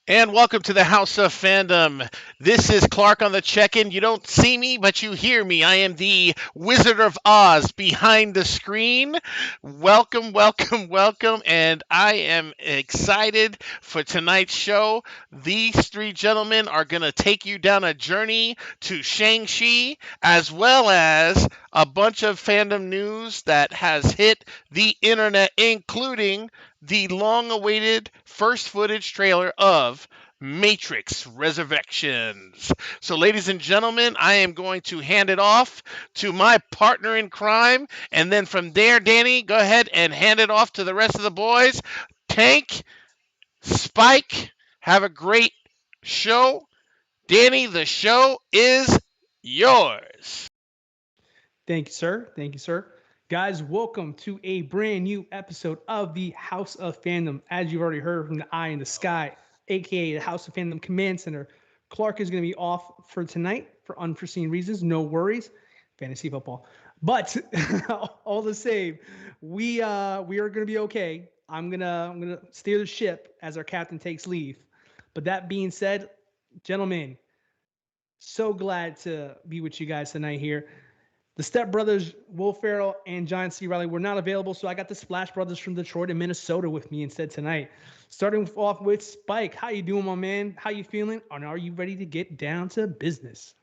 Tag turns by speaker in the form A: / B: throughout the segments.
A: And welcome to the House of Fandom. This is Clark on the check-in. You don't see me, but you hear me. I am the Wizard of Oz behind the screen. Welcome, welcome, welcome. And I am excited for tonight's show. These three gentlemen are going to take you down a journey to Shang-Chi, as well as a bunch of fandom news that has hit the internet, including the long awaited first footage trailer of Matrix Resurrections. So, ladies and gentlemen, I am going to hand it off to my partner in crime. And then from there, Danny, go ahead and hand it off to the rest of the boys. Tank, Spike, have a great show. Danny, the show is yours.
B: Thank you, sir. Thank you, sir. Guys, welcome to a brand new episode of the House of Fandom. As you've already heard from the Eye in the Sky, aka the House of Fandom Command Center, Clark is going to be off for tonight for unforeseen reasons. No worries, fantasy football. But all the same, we are going to be okay. I'm gonna steer the ship as our captain takes leave. But that being said, gentlemen, so glad to be with you guys tonight here. The Step Brothers, Will Ferrell and John C. Riley, were not available, so I got the Splash Brothers from Detroit and Minnesota with me instead tonight. Starting off with Spike, how you doing, my man? How you feeling? And are you ready to get down to business?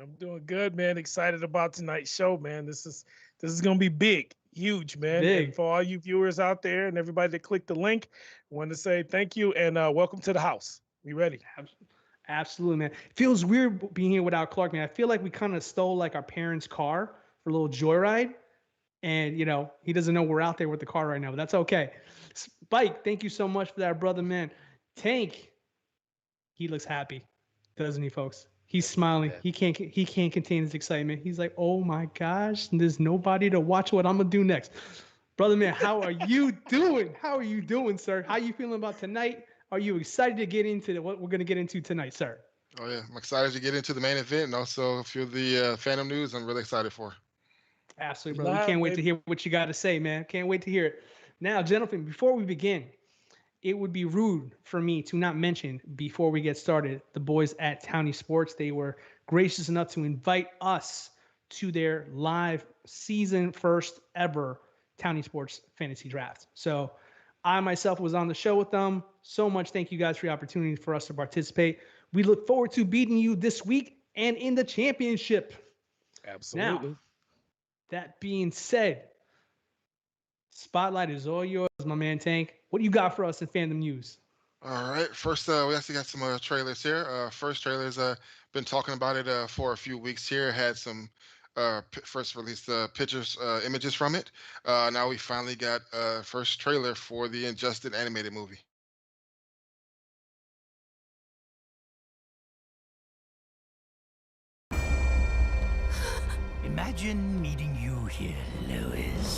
C: I'm doing good, man. Excited about tonight's show, man. This is gonna be big, huge, man. And
B: Big.
C: for all you viewers out there and everybody that clicked the link, I want to say thank you and welcome to the house. We ready?
B: Absolutely, man. It feels weird being here without Clark, man. I feel like we kind of stole like our parents' car for a little joyride. And he doesn't know we're out there with the car right now, but that's okay. Spike, thank you so much for that, brother, man. Tank, he looks happy, doesn't he, folks? He's smiling.
A: Yeah.
B: He can't contain his excitement. He's like, oh my gosh, there's nobody to watch what I'm gonna do next. Brother, man, how are you doing? How are you doing, sir? How are you feeling about tonight? Are you excited to get into what we're gonna get into tonight, sir?
D: Oh yeah, I'm excited to get into the main event and also a few of the fandom news. I'm really excited for.
B: Absolutely,
C: We
B: brother. We can't
C: live,
B: wait to
C: baby.
B: hear what you got to say, man. Can't wait to hear it. Now, gentlemen, before we begin, it would be rude for me to not mention before we get started the boys at Townie Sports. They were gracious enough to invite us to their live season first ever Townie Sports fantasy draft. So I myself was on the show with them. So much thank you guys for the opportunity for us to participate. We look forward to beating you this week and in the championship. Now,
C: Absolutely.
B: that being said, spotlight is all yours, my man Tank. What do you got for us in fandom news?
D: All right, first we actually got some trailers here. First trailers, been talking about it for a few weeks here. Had some first release pictures, images from it. Now we finally got first trailer for the Injustice animated movie.
E: Imagine meeting you here, Lois.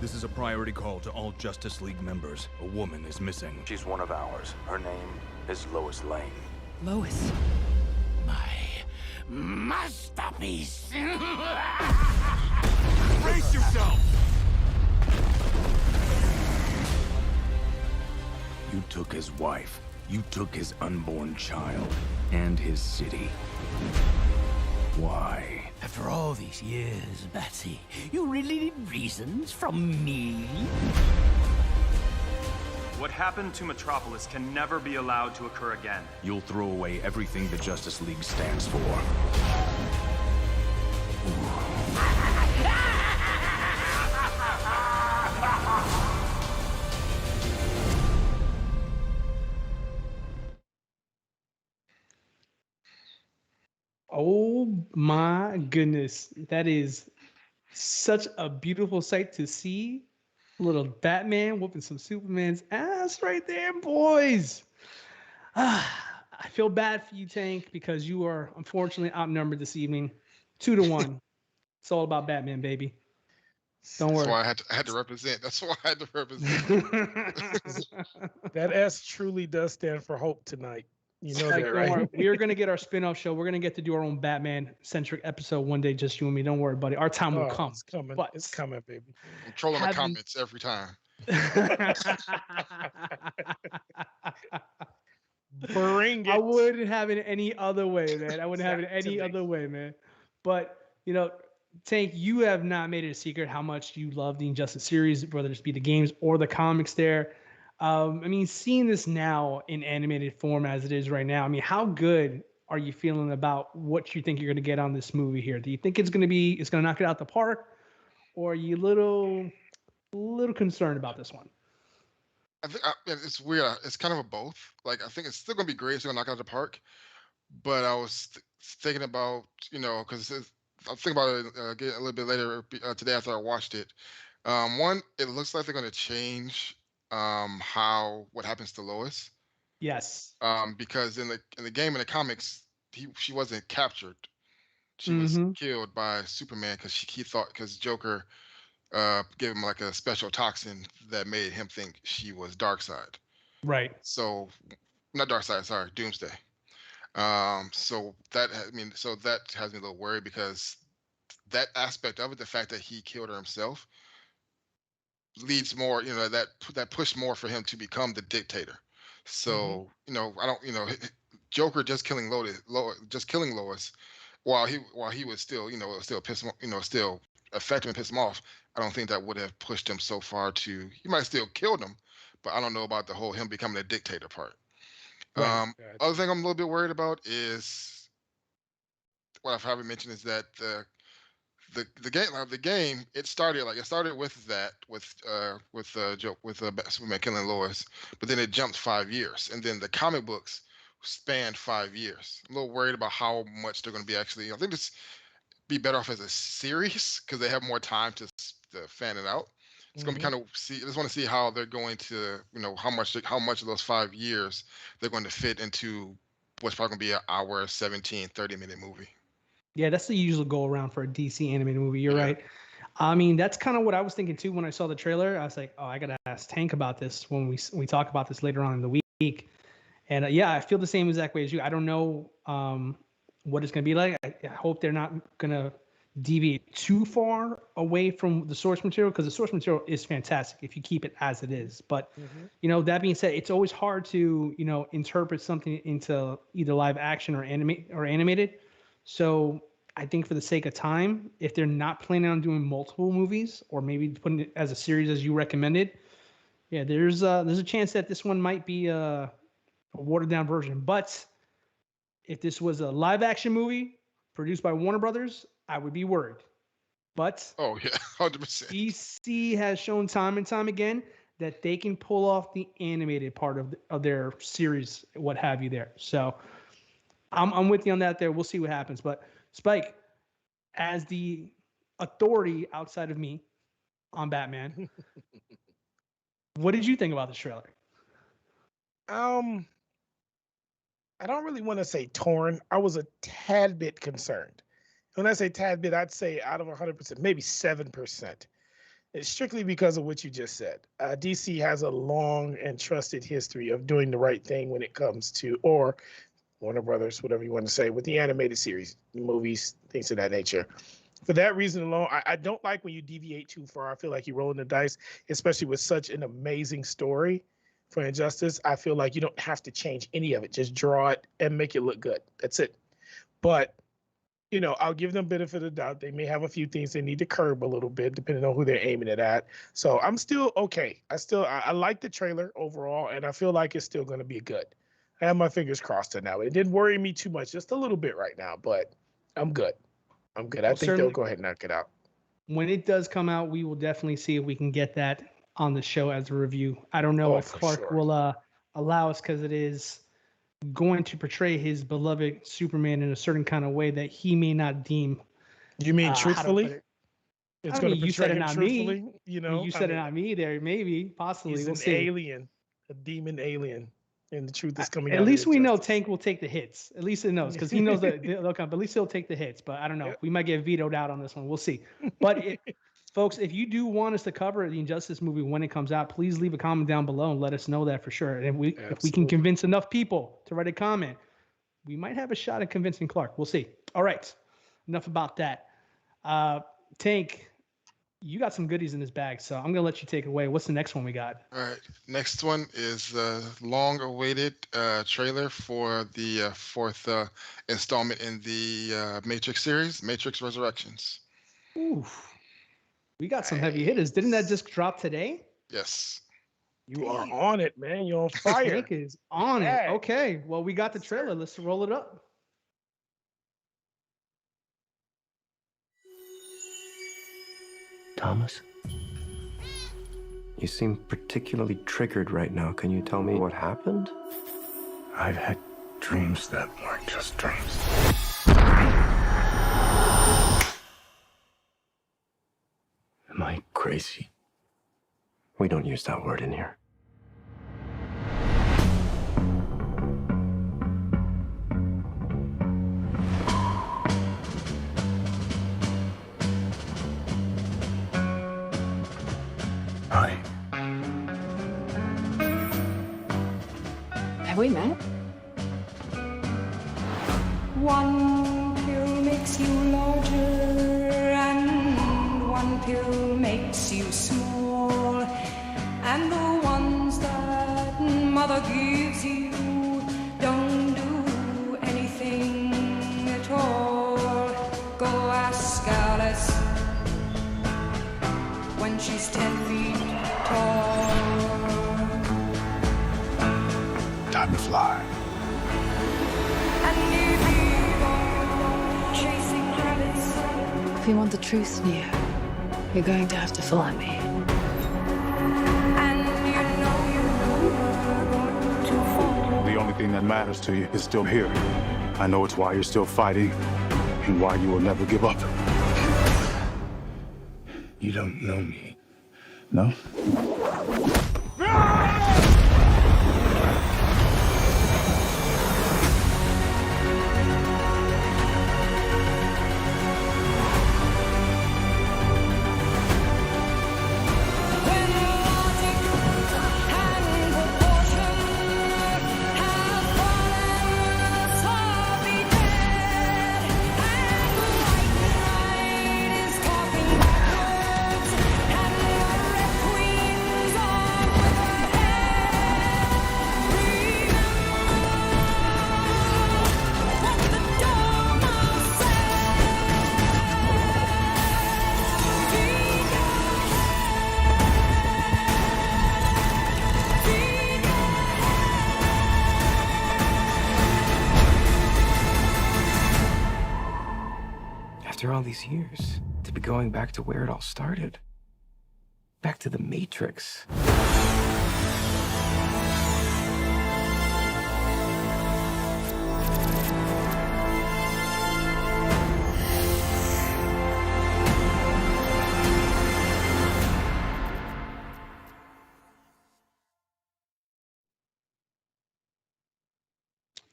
F: This is a priority call to all Justice League members. A woman is missing.
G: She's one of ours. Her name is Lois Lane.
E: Lois. My masterpiece.
F: Brace yourself!
G: You took his wife. You took his unborn child. And his city. Why?
E: After all these years, Batsy, you really need reasons from me?
H: What happened to Metropolis can never be allowed to occur again.
G: You'll throw away everything the Justice League stands for.
B: Oh my goodness. That is such a beautiful sight to see. Little Batman whooping some Superman's ass right there, boys. I feel bad for you, Tank, because you are unfortunately outnumbered this evening. 2-1. It's all about Batman, baby. Don't
D: That's
B: worry.
D: why I had to represent. That's why I had to represent.
C: That S truly does stand for hope tonight. You know
B: Like,
C: that,
B: don't worry.
C: right?
B: We are going to get our spin off show. We're going to get to do our own Batman centric episode one day, just you and me. Don't worry, buddy. Our time will
C: Oh,
B: come.
C: it's coming.
B: But
C: It's coming, baby.
D: I'm trolling the
B: having
D: comments every time.
C: Bring
B: I
C: it.
B: wouldn't have it any other way, man. I wouldn't have it any
C: Exactly.
B: other way, man. But Tank, you have not made it a secret how much you love the Injustice series, whether it be the games or the comics. There, I mean, seeing this now in animated form as it is right now, I mean, how good are you feeling about what you think you're going to get on this movie here? Do you think it's going to knock it out the park, or are you little concerned about this one?
D: I think yeah, it's weird. It's kind of a both. Like I think it's still gonna be great. It's gonna knock it out of the park. But I was thinking about, because I'll think about it again a little bit later today after I watched it. One, it looks like they're going to change how what happens to Lois.
B: Yes.
D: Because in the game in the comics, she wasn't captured. She was
B: Mm-hmm.
D: killed by Superman because he thought because Joker gave him like a special toxin that made him think she was Darkseid.
B: Right.
D: So not Darkseid, sorry, Doomsday. So that has me a little worried because that aspect of it, the fact that he killed her himself, leads more, that pushed more for him to become the dictator.
C: Mm-hmm.
D: So, I don't, Joker just killing just killing Lois, while he was still, still piss him, still affect him and piss him off. I don't think that would have pushed him so far to. He might still killed him, but I don't know about the whole him becoming a dictator part.
B: Right.
D: Other
C: Gotcha.
D: thing I'm a little bit worried about is what I've probably mentioned is that the game it started with Superman killing Lois, but then it jumped 5 years, and then the comic books spanned 5 years. I'm a little worried about how much they're going to be actually. I think this be better off as a series because they have more time to fan it out. It's going to be
C: Mm-hmm.
D: kind of see. I just want to see how they're going to, how much of those 5 years they're going to fit into what's probably going to be an hour, 17, 30-minute movie.
B: Yeah, that's the usual go around for a DC animated movie. You're
D: Yeah.
B: right. I mean, that's kind of what I was thinking too when I saw the trailer. I was like, oh, I gotta ask Tank about this when we talk about this later on in the week. And yeah, I feel the same exact way as you. I don't know what it's gonna be like. I hope they're not gonna deviate too far away from the source material because the source material is fantastic if you keep it as it is. But
C: Mm-hmm.
B: that being said, it's always hard to interpret something into either live action or animated. So I think for the sake of time, if they're not planning on doing multiple movies or maybe putting it as a series as you recommended, yeah, there's a chance that this one might be a watered down version. But if this was a live action movie produced by Warner Brothers, I would be worried. But
D: Oh yeah, 100%.
B: DC has shown time and time again that they can pull off the animated part of their series, what have you there. So I'm with you on that there. We'll see what happens. But Spike, as the authority outside of me on Batman, what did you think about this trailer?
C: Um, I don't really want to say torn. I was a tad bit concerned. When I say tad bit, I'd say out of 100%, maybe 7%. It's strictly because of what you just said. DC has a long and trusted history of doing the right thing when it comes to, or Warner Brothers, whatever you want to say, with the animated series, movies, things of that nature. For that reason alone, I don't like when you deviate too far. I feel like you're rolling the dice, especially with such an amazing story for Injustice. I feel like you don't have to change any of it. Just draw it and make it look good. That's it. But I'll give them benefit of the doubt. They may have a few things they need to curb a little bit, depending on who they're aiming it at. So I'm still okay. I like the trailer overall, and I feel like it's still going to be good. I have my fingers crossed on that. It didn't worry me too much, just a little bit right now, but I'm good. I'm good. I
B: Well,
C: think they'll
B: certainly
C: go ahead and knock it out.
B: when it does come out, we will definitely see if we can get that on the show as a review. I don't know
C: Oh,
B: if
C: for
B: Clark
C: sure.
B: will allow us because it is going to portray his beloved Superman in a certain kind of way that he may not deem
C: You mean
B: how to put
C: truthfully?
B: it.
C: It's
B: I
C: going to
B: mean, you said
C: portray
B: it,
C: him
B: not me.
C: truthfully,
B: I mean, you
C: I
B: said it,
C: mean,
B: not me. There, maybe, possibly,
C: he's
B: we'll
C: an
B: see.
C: alien, a demon alien, and the truth is coming
B: At
C: out of
B: least we know
C: Injustice.
B: Tank will take the hits. At least he knows because he knows that they'll come. But at least he'll take the hits. But I don't know.
C: Yep.
B: We might get vetoed out on this one. We'll see. But folks, if you do want us to cover the Injustice movie when it comes out, please leave a comment down below and let us know that for sure. And if we can
C: Absolutely.
B: convince enough people to write a comment, we might have a shot at convincing Clark. We'll see. All right. Enough about that. Tank, You got some goodies in this bag, so I'm gonna let you take it away. What's the next one we got?
D: All right. Next one is the long-awaited trailer for the fourth installment in the Matrix series, Matrix Resurrections.
B: Ooh, we got some heavy hitters. Didn't that
D: Nice.
B: just drop today?
D: Yes.
C: You are
B: Damn.
C: on it, man. You're on fire.
B: Tank is on it.
C: Yeah.
B: Okay, well, we got the
C: Yes, sir.
B: trailer. Let's roll it up.
I: Thomas? You seem particularly triggered right now. Can you tell me what happened?
G: I've had dreams that weren't just dreams. Am I crazy?
I: We don't use that word in here.
G: Hi.
J: Have we met?
K: One pill makes you larger, and one pill makes you small. And the ones that mother gives you don't do anything at all. Go ask Alice when she's 10 feet tall.
G: Time to fly.
J: If you want the truth, Neo, you're going to have to follow me.
G: The only thing that matters to you is still here. I know it's why you're still fighting and why you will never give up. You don't know me, no?
I: After all these years, to be going back to where it all started. Back to the Matrix.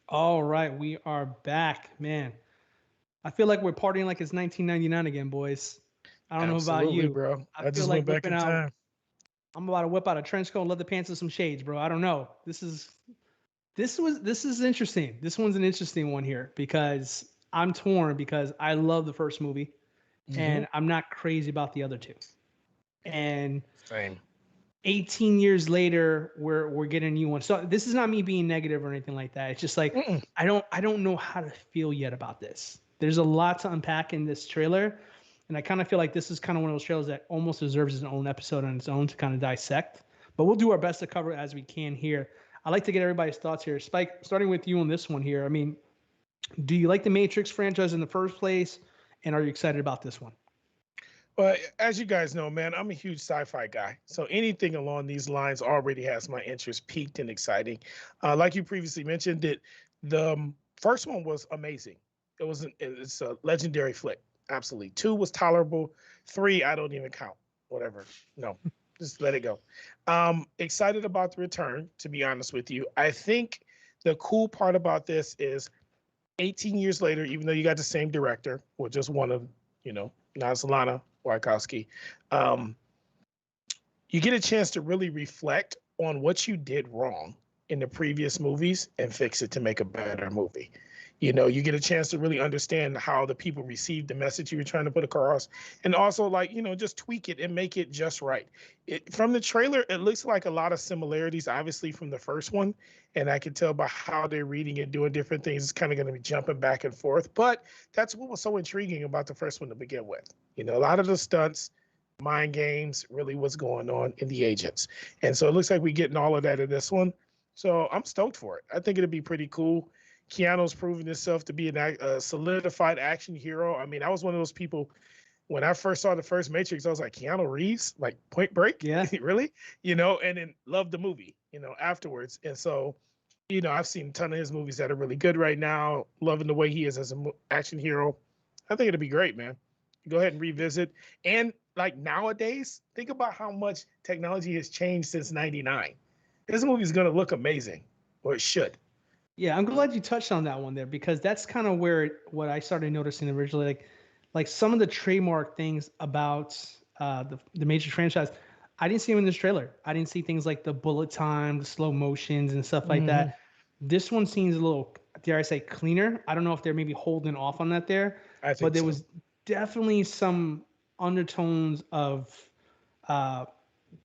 B: All right, we are back, man. I feel like we're partying like it's 1999 again, boys. I don't know about
C: Absolutely,
B: you,
C: bro.
B: I
C: I
B: feel
C: just
B: like
C: went back
B: whipping
C: in
B: out.
C: time.
B: I'm about to whip out a trench coat, leather pants, and some shades, bro. I don't know. This is interesting. This one's an interesting one here because I'm torn because I love the first movie and I'm not crazy about the other two. And
C: Same.
B: 18 years later, we're getting a new one. So this is not me being negative or anything like that. It's just like I don't know how to feel yet about this. There's a lot to unpack in this trailer, and I kind of feel like this is kind of one of those trailers that almost deserves its own episode on its own to kind of dissect. But we'll do our best to cover it as we can here. I'd like to get everybody's thoughts here. Spike, starting with you on this one here. I mean, do you like the Matrix franchise in the first place, and are you excited about this one?
C: Well, as you guys know, man, I'm a huge sci-fi guy. So anything along these lines already has my interest peaked and exciting. Like you previously mentioned, that the first one was amazing. It's a legendary flick. Absolutely. 2 was tolerable. 3, I don't even count. Whatever. No, just let it go. Excited about the return, to be honest with you. I think the cool part about this is 18 years later, even though you got the same director, or just one of, not Solana Wachowski, you get a chance to really reflect on what you did wrong in the previous movies and fix it to make a better movie. You get a chance to really understand how the people received the message you were trying to put across, and also like just tweak it and make it just right. From the trailer, it looks like a lot of similarities, obviously from the first one, and I can tell by how they're reading and doing different things. It's kind of going to be jumping back and forth, but that's what was so intriguing about the first one to begin with. A lot of the stunts, mind games, really what's going on in the agents, and so it looks like we're getting all of that in this one. So I'm stoked for it. I think it'll be pretty cool. Keanu's proven himself to be a solidified action hero. I mean, I was one of those people when I first saw the first Matrix, I was like, Keanu Reeves, like Point Break?
B: Yeah.
C: Really? And then loved the movie, afterwards. And so, I've seen a ton of his movies that are really good right now, loving the way he is as an action hero. I think it'll be great, man. Go ahead and revisit. And like nowadays, think about how much technology has changed since 99. This movie is going to look amazing, or it should.
B: Yeah, I'm glad you touched on that one there because that's kind of what I started noticing originally. Like some of the trademark things about the Matrix franchise, I didn't see them in this trailer. I didn't see things like the bullet time, the slow motions, and stuff like that. This one seems a little, dare I say, cleaner. I don't know if they're maybe holding off on that there, but there was definitely some undertones of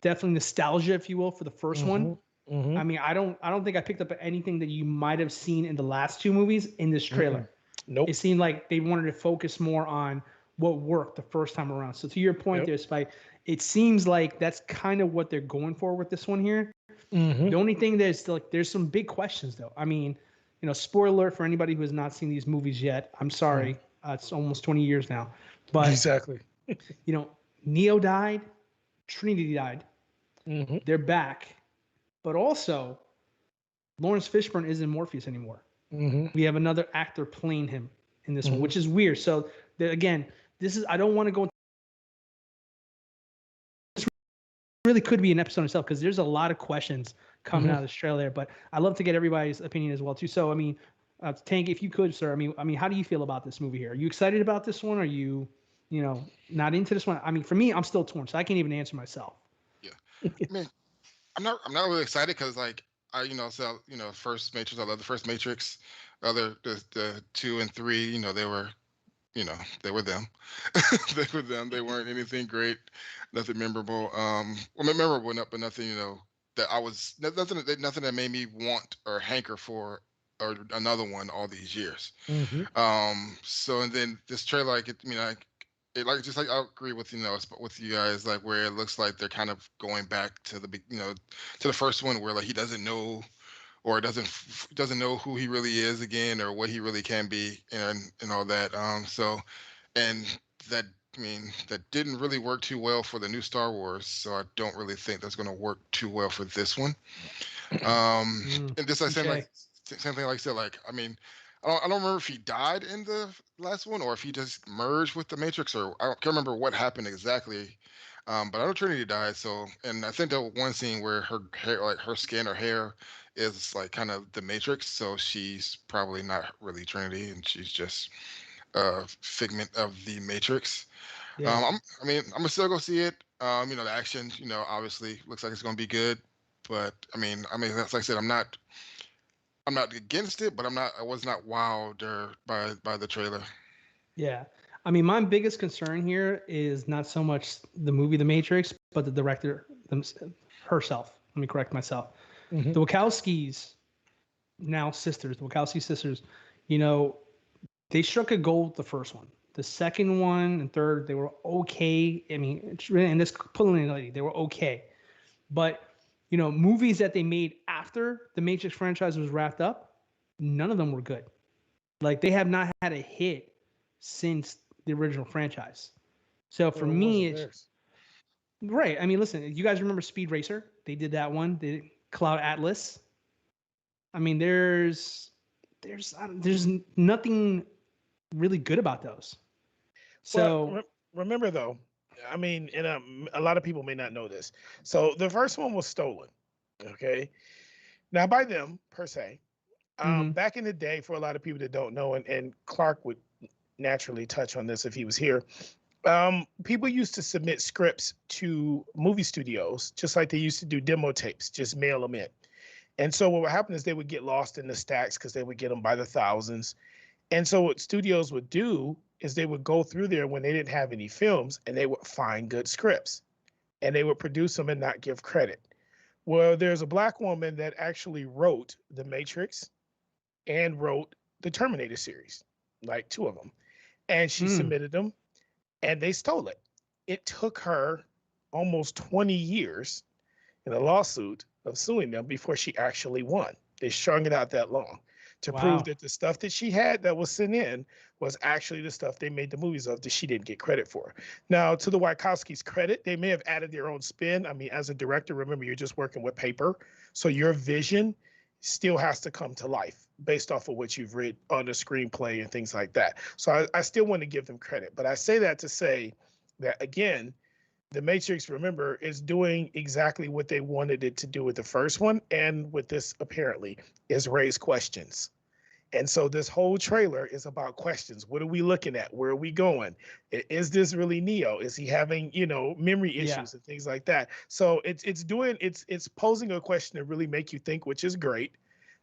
B: definitely nostalgia, if you will, for the first one. I mean, I don't think I picked up anything that you might have seen in the last two movies in this trailer.
C: Nope.
B: It seemed like they wanted to focus more on what worked the first time around. So to your point there, Spike, it seems like that's kind of what they're going for with this one here. The only thing that's like, there's some big questions though. I mean, spoiler alert for anybody who has not seen these movies yet. I'm sorry. It's almost 20 years now. But
C: exactly.
B: Neo died. Trinity died. They're back. But also, Lawrence Fishburne isn't Morpheus anymore. We have another actor playing him in this one, which is weird. So again, I don't want to go. This really could be an episode itself because there's a lot of questions coming out of this trailer. But I'd love to get everybody's opinion as well too. So I mean, Tank, if you could, sir. I mean, how do you feel about this movie here? Are you excited about this one? Are you, not into this one? I mean, for me, I'm still torn, so I can't even answer myself.
D: Yeah, I mean, I'm not really excited because like first Matrix. I love the first Matrix. The 2 and 3, they were, they were them. They were them. They weren't anything great, nothing memorable. Memorable enough, but nothing, that I was nothing that made me want or hanker for or another one all these years. So and then this trailer, just like I agree with with you guys, like where it looks like they're kind of going back to the to the first one where like he doesn't know or doesn't know who he really is again or what he really can be and all that. And that that didn't really work too well for the new Star Wars, so I don't really think that's going to work too well for this one. And this I said like same thing like I said like I mean. I don't remember if he died in the last one or if he just merged with the Matrix, or I can't remember what happened exactly. But I know Trinity died. So, and I think the one scene where her hair, like her skin or hair, is like kind of the Matrix. So she's probably not really Trinity, and she's just a figment of the Matrix. I'm gonna still go see it. The action, obviously looks like it's gonna be good. But that's like I said, I'm not against it, but I was not wowed by the trailer.
B: Yeah. I mean, my biggest concern here is not so much the movie The Matrix, but the director herself. Let me correct myself. The Wachowskis, now sisters, the Wachowski sisters, they struck a gold the first one. The second one and third, they were okay. I mean, it's really, and this preliminary, they were okay. But movies that they made after the Matrix franchise was wrapped up, none of them were good. Like they have not had a hit since the original franchise. So for me, it's right. I mean, listen, you guys remember Speed Racer? They did that one. They did Cloud Atlas. I mean, there's nothing really good about those. So
C: remember though, I mean, and a lot of people may not know this. So the first one was stolen. Okay. Now by them per se. Back in the day, for a lot of people that don't know, and Clark would naturally touch on this if he was here. People used to submit scripts to movie studios, just like they used to do demo tapes, just mail them in. And so what would happen is they would get lost in the stacks because they would get them by the thousands. And so what studios would do is they would go through there when they didn't have any films and they would find good scripts and they would produce them and not give credit. Well, there's a black woman that actually wrote The Matrix and wrote the Terminator series, like 2 of them. And she submitted them and they stole it. It took her almost 20 years in a lawsuit of suing them before she actually won. They strung it out that long to prove that the stuff that she had that was sent in was actually the stuff they made the movies of that she didn't get credit for. Now, to the Wachowskis' credit, they may have added their own spin. I mean, as a director, remember, you're just working with paper. So your vision still has to come to life based off of what you've read on the screenplay and things like that. So I still want to give them credit. But I say that to say that, again, The Matrix, remember, is doing exactly what they wanted it to do with the first one, and with this apparently, is raise questions. And so this whole trailer is about questions. What are we looking at? Where are we going? Is this really Neo? Is he having, memory issues and things like that? So it's posing a question to really make you think, which is great,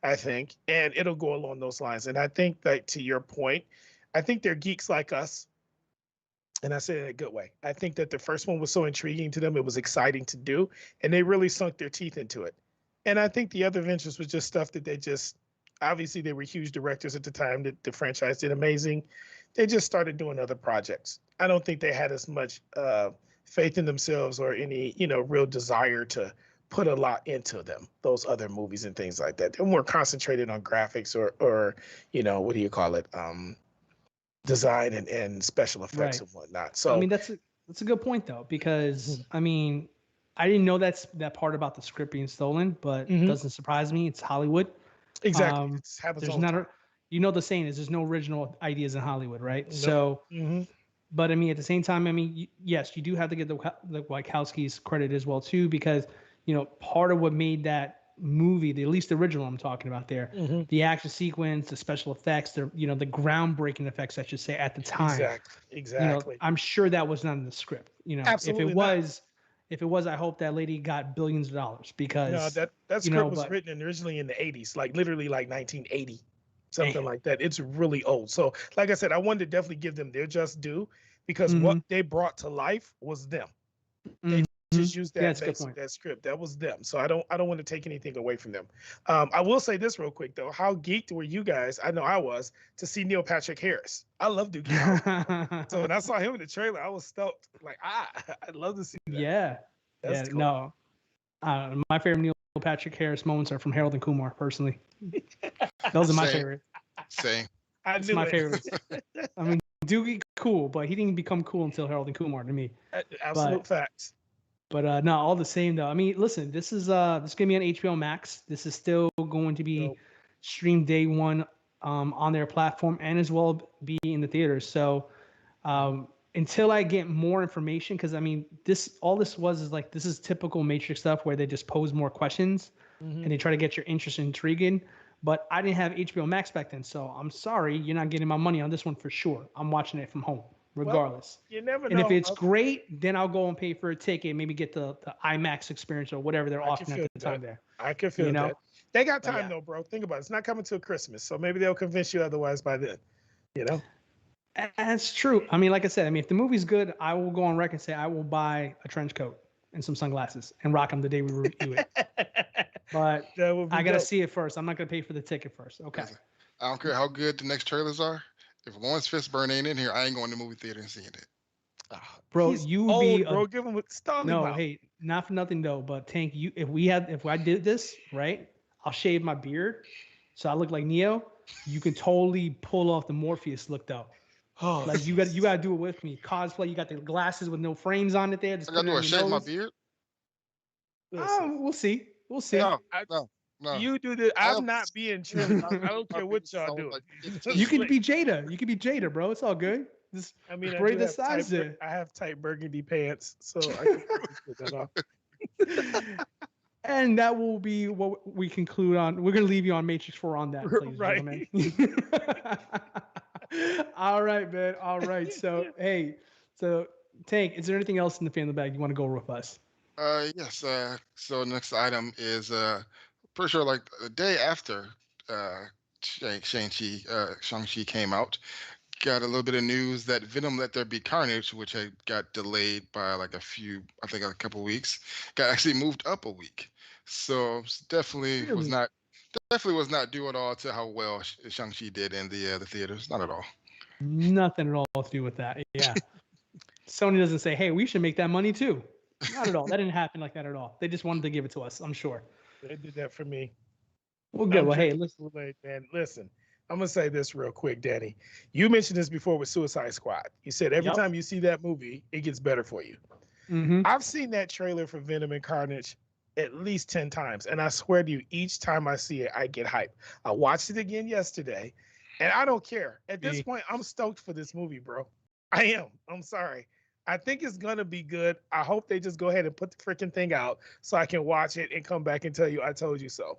C: I think, and it'll go along those lines. And I think that, to your point, I think they're geeks like us. And I say it in a good way. I think that the first one was so intriguing to them. It was exciting to do, and they really sunk their teeth into it. And I think the other ventures was just stuff that they just, obviously they were huge directors at the time that the franchise did amazing. They just started doing other projects. I don't think they had as much faith in themselves or any, real desire to put a lot into them, those other movies and things like that. They're more concentrated on graphics or what do you call it? Design and special effects and whatnot. So
B: I mean, that's a good point though, because I mean, I didn't know that part about the script being stolen, but it doesn't surprise me. It's Hollywood.
C: Exactly. It happens all the time.
B: The saying is there's no original ideas in Hollywood, right? Nope. So, but I mean, at the same time, I mean, yes, you do have to give the Wachowskis credit as well too, because part of what made that movie, at least the original I'm talking about there, the action sequence, the special effects, the groundbreaking effects, I should say, at the time.
C: Exactly.
B: I'm sure that was not in the script.
C: Absolutely
B: if it was, I hope that lady got billions of dollars, because
C: that script was written originally in the 80s, like literally like 1980, something like that. It's really old. So like I said, I wanted to definitely give them their just due, because what they brought to life was them. They just used that script. That was them. So I don't want to take anything away from them. I will say this real quick though. How geeked were you guys? I know I was, to see Neil Patrick Harris. I love Doogie Howard. So when I saw him in the trailer, I was stoked. Like, I'd love to see that. That's cool.
B: No. My favorite Neil Patrick Harris moments are from Harold and Kumar, personally. Those are my favorite.
D: Same.
B: It's my favorites. I mean, Doogie cool, but he didn't become cool until Harold and Kumar to me.
C: Absolute facts.
B: But no, all the same though. I mean, listen, this is gonna be on HBO Max. This is still going to be streamed day one on their platform, and as well be in the theaters. So until I get more information, because I mean, this is typical Matrix stuff where they just pose more questions and they try to get your interest and intriguing. But I didn't have HBO Max back then, so I'm sorry, you're not getting my money on this one for sure. I'm watching it from home, regardless.
C: Well, you never know.
B: And if it's great, then I'll go and pay for a ticket, maybe get the IMAX experience or whatever they're offering at the time there.
C: I can feel that. They got time though, bro. Think about it. It's not coming till Christmas, so maybe they'll convince you otherwise by then.
B: That's true. I mean, like I said, if the movie's good, I will go on record and say I will buy a trench coat and some sunglasses and rock them the day we review it. But I gotta see it first. I'm not gonna pay for the ticket first. Okay.
D: I don't care how good the next trailers are. If Lawrence Fishburne ain't in here, I ain't going to the movie theater and seeing it.
B: Bro, you would be
C: bro. Give him
B: hey, not for nothing though, but Tank, if I did this right, I'll shave my beard so I look like Neo. You can totally pull off the Morpheus look though. Like you gotta do it with me. Cosplay. You got the glasses with no frames on it there.
D: I gotta do a shave my beard.
B: We'll see. We'll see.
D: No.
C: You do this. I'm not being true. I don't care what y'all do.
B: You can be Jada. You can be Jada, bro. It's all good. Braid the sides there.
C: I have tight burgundy pants, so I can put that off.
B: And that will be what we conclude on. We're gonna leave you on Matrix 4 on that, ladies and gentlemen. All right, man. All right. So Tank, is there anything else in the family bag you want to go over with us?
D: Yes. So next item is pretty sure like the day after Shang-Chi came out. Got a little bit of news that Venom Let There Be Carnage, which had got delayed by like I think a couple weeks, got actually moved up a week. So
B: Really?
D: definitely was not due at all to how well Shang-Chi did in the theaters. Not at all.
B: Nothing at all to do with that. Yeah. Sony doesn't say, hey, we should make that money too. Not at all. That didn't happen like that at all. They just wanted to give it to us, I'm sure.
C: They did that for me.
B: Well, good.
C: I'm
B: Well, hey,
C: drinking
B: listen.
C: Kool-Aid, man. Listen, I'm gonna say this real quick, Danny. You mentioned this before with Suicide Squad. You said every
B: Yep.
C: time you see that movie, it gets better for you.
B: Mm-hmm.
C: I've seen that trailer for Venom and Carnage at least 10 times, and I swear to you, each time I see it, I get hyped. I watched it again yesterday, and I don't care. At this point, I'm stoked for this movie, bro. I am. I'm sorry. I think it's gonna be good. I hope they just go ahead and put the freaking thing out so I can watch it and come back and tell you I told you so.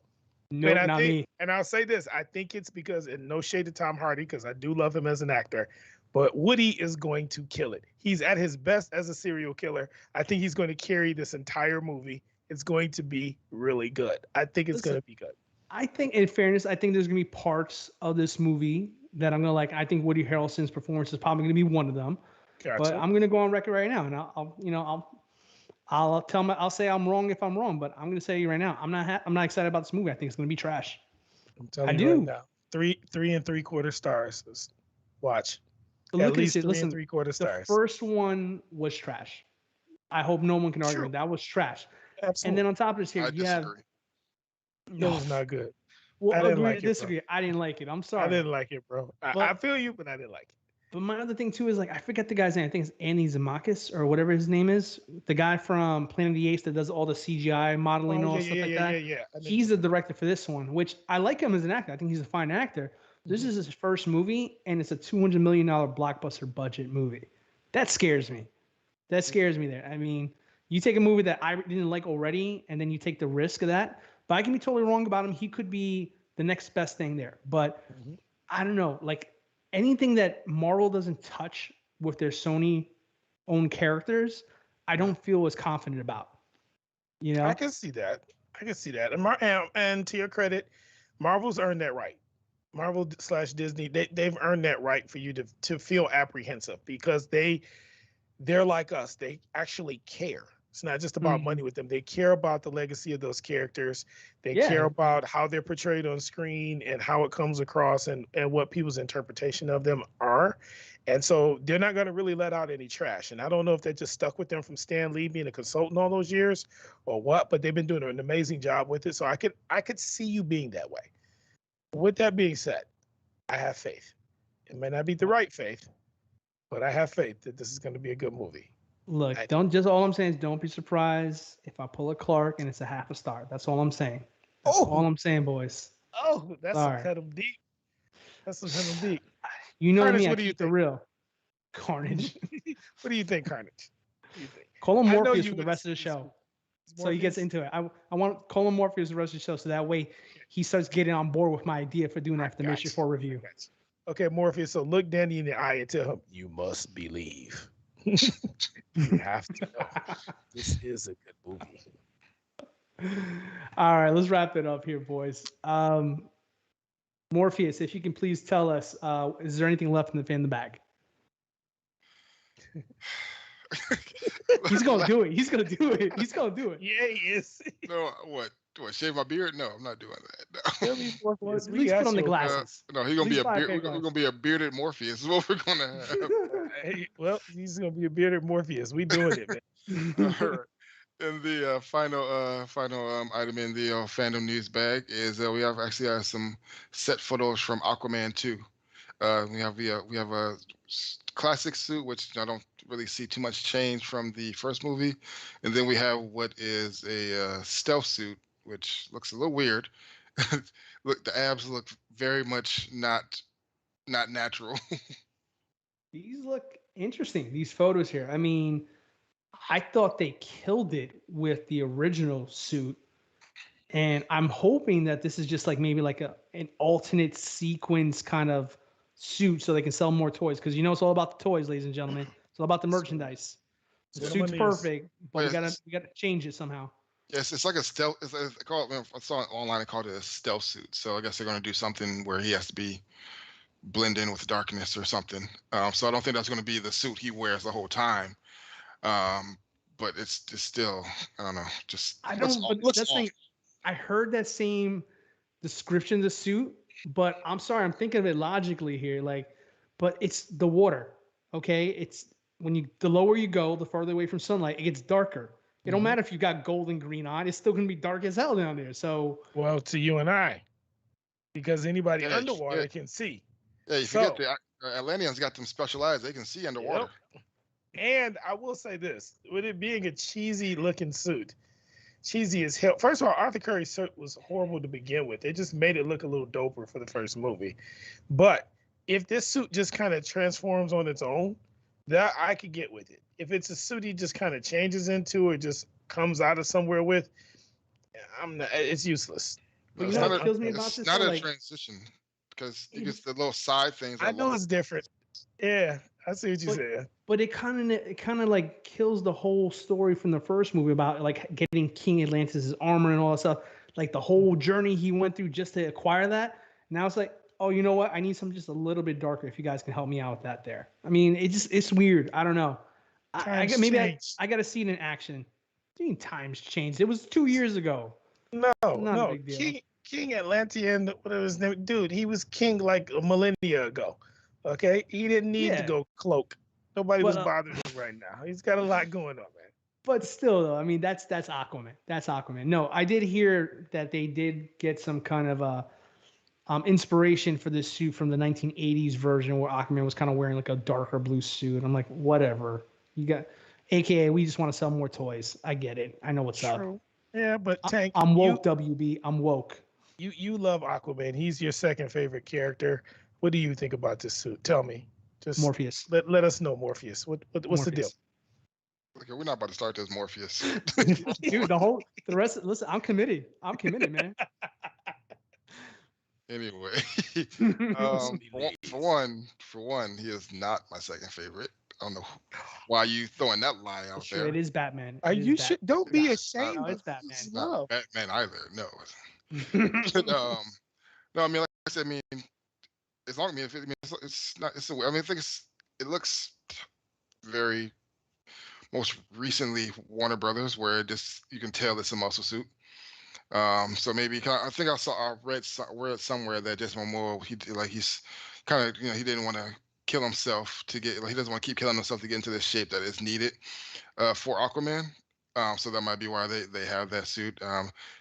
B: No,
C: And I
B: not
C: think,
B: me.
C: and I'll say this: I think it's because, and no shade to Tom Hardy, because I do love him as an actor, but Woody is going to kill it. He's at his best as a serial killer. I think he's going to carry this entire movie. It's going to be really good. I think it's going to be good.
B: I think, in fairness, I think there's gonna be parts of this movie that I'm gonna like. I think Woody Harrelson's performance is probably gonna be one of them.
C: Gotcha.
B: But I'm gonna go on record right now, and I'll say I'm wrong if I'm wrong, but I'm gonna say right now, I'm not excited about this movie. I think it's gonna be trash.
C: I'm telling you right now, three and 3/4 stars. Watch.
B: But
C: At
B: look
C: least
B: at this.
C: 3 and
B: Listen,
C: 3/4 stars.
B: the first one was trash. I hope no one can argue with that was trash.
C: Absolutely.
B: And then on top of this, here
D: I
B: you have.
D: disagree.
C: It was not good.
B: Well,
C: I didn't
B: agree
C: like
B: to
C: it, bro.
B: disagree. I didn't like it. I'm sorry.
C: I didn't like it, bro. I feel you, but I didn't like it.
B: But my other thing too is like I forget the guy's name. I think it's Andy Zamakis or whatever his name is. The guy from Planet of the Apes that does all the CGI modeling and all stuff like that.
C: Yeah.
B: He's the director for this one, which I like him as an actor. I think he's a fine actor. This is his first movie, and it's a $200 million blockbuster budget movie. That scares me. That scares me there. I mean, you take a movie that I didn't like already, and then you take the risk of that. But I can be totally wrong about him. He could be the next best thing there. But I don't know. Like anything that Marvel doesn't touch with their Sony owned characters, I don't feel as confident about. You know?
C: I can see that. And to your credit, Marvel's earned that right. Marvel / Disney, they've earned that right for you to feel apprehensive because they're like us. They actually care. It's not just about money with them. They care about the legacy of those characters. They care about how they're portrayed on screen and how it comes across and what people's interpretation of them are. And so they're not going to really let out any trash. And I don't know if that just stuck with them from Stan Lee being a consultant all those years or what, but they've been doing an amazing job with it. So I could see you being that way. With that being said, I have faith. It may not be the right faith, but I have faith that this is going to be a good movie.
B: Look, all I'm saying is don't be surprised if I pull a Clark and it's a half a star. That's all I'm saying. That's all I'm saying, boys.
C: Oh, that's some cut 'em deep. That's some cut 'em deep.
B: You know
C: Carnage,
B: me, I
C: what do you
B: keep it
C: think?
B: real. Carnage.
C: What do you think, Carnage? What do you think?
B: Call him
C: I know
B: Morpheus
C: you
B: for the
C: would
B: rest of the
C: say
B: show.
C: it's
B: So he gets
C: Morpheus?
B: into it. I want to call him Morpheus the rest of the show so that way he starts getting on board with my idea for doing after the Mission 4 review.
C: Okay, Morpheus, so look Danny in the eye and tell him, you must believe. You have to know. This is a good movie.
B: All right, let's wrap it up here, boys. Morpheus, if you can please tell us, is there anything left in the bag? He's gonna do it. He's gonna do it. He's gonna do it.
C: Yeah, he is.
D: No, what? Shave my beard? No, I'm not doing that. No.
B: Well, at least put on the glasses.
D: No, he's gonna be a
B: At least
D: beard.
B: five
D: We're
B: pair
D: gonna be a bearded Morpheus. Is what we're gonna have.
C: Hey, well, he's gonna be a bearded Morpheus. We doing it, man.
D: All right. And the final item in the fandom news bag is we have some set photos from Aquaman 2. We have a classic suit, which I don't really see too much change from the first movie, and then we have what is a stealth suit, which looks a little weird. Look, the abs look very much not natural.
B: These look interesting. These photos here. I mean, I thought they killed it with the original suit, and I'm hoping that this is just like maybe like an alternate sequence kind of suit so they can sell more toys, because it's all about the toys, ladies and gentlemen. It's all about the merchandise. The suit's perfect, but we gotta change it somehow.
D: Yes, it's like a stealth. It's called, I saw it online. They called it a stealth suit. So I guess they're going to do something where he has to be blend in with darkness or something. So I don't think that's going to be the suit he wears the whole time. Um, but it's just still, I don't know, just
B: I
D: looks
B: don't, but
D: looks
B: that's the
D: off.
B: thing. I heard that same description of the suit, but I'm sorry, I'm thinking of it logically here. Like, but it's the water. Okay, it's when you the lower you go, the farther away from sunlight, it gets darker. It don't
C: Mhm.
B: matter if you got gold and green on; it's still gonna be dark as hell down there. So
C: Well, to you and I, because anybody
D: Yeah, yeah,
C: underwater can see.
D: yeah. You forget
C: So,
D: the Atlanteans got them special eyes; they can see
C: yep.
D: underwater.
C: And I will say this: with it being a cheesy looking suit, cheesy as hell. First of all, Arthur Curry's suit was horrible to begin with. They just made it look a little doper for the first movie. But if this suit just kind of transforms on its own, that I could get with it. If it's a suit he just kind of changes into or just comes out of somewhere with, I'm not, it's useless.
B: but
D: No,
B: you
D: it's
B: know
D: not
B: what
D: a
B: kills me about
D: it's
B: this though?
D: not a
B: Like,
D: transition because you
B: it,
D: get the little side things
C: I
D: are
C: know
D: long.
C: it's different. Yeah, I see what you
B: but
C: said.
B: but it kind of like kills the whole story from the first movie about like getting King Atlantis' armor and all that stuff. Like the whole journey he went through just to acquire that. Now it's like, oh, you know what? I need something just a little bit darker. If you guys can help me out with that, there. I mean, it's weird. I don't know.
C: Times
B: Maybe
C: change.
B: I got to see it in action. I mean, times changed. It was 2 years ago.
C: No,
B: Not a
C: no.
B: big deal.
C: King Atlantean, whatever his name, dude, he was king like a millennia ago. Okay? He didn't need to
B: Yeah,
C: go cloak. Nobody
B: but
C: was bothering him right now. He's got a lot going on, man.
B: but still though, I mean that's Aquaman. That's Aquaman. No, I did hear that they did get some kind of inspiration for this suit from the 1980s version where Aquaman was kind of wearing like a darker blue suit. I'm like, whatever. You got, AKA, we just want to sell more toys. I get it. I know what's up.
C: True. Yeah, but Tank,
B: I'm woke, WB. I'm woke.
C: you love Aquaman. He's your second favorite character. What do you think about this suit? Tell me. Just
B: Morpheus.
C: let us know, Morpheus. What's the deal?
B: Morpheus.
D: Okay, we're not about to start this Morpheus.
B: Dude, the rest, listen, I'm committed. I'm committed, man.
D: Anyway,
C: Listen,
D: for one, he is not my second favorite. I don't know why you throwing that lie out
B: Sure, it
D: there.
B: is Batman.
C: Are
B: It is
C: you should don't be
D: It's not,
B: No,
C: ashamed
B: it's
C: of
B: Batman.
C: his
D: not
C: love.
D: Batman either. No. But, no, I mean, like I said, I mean, as long I mean, if it, I mean, it's not. It's. I mean, I think it looks very most recently Warner Brothers, where it just you can tell it's a muscle suit. So maybe I think read somewhere that just Momoa he's kind of he didn't want to kill himself to get he doesn't want to keep killing himself to get into the shape that is needed for Aquaman. So that might be why they have that suit.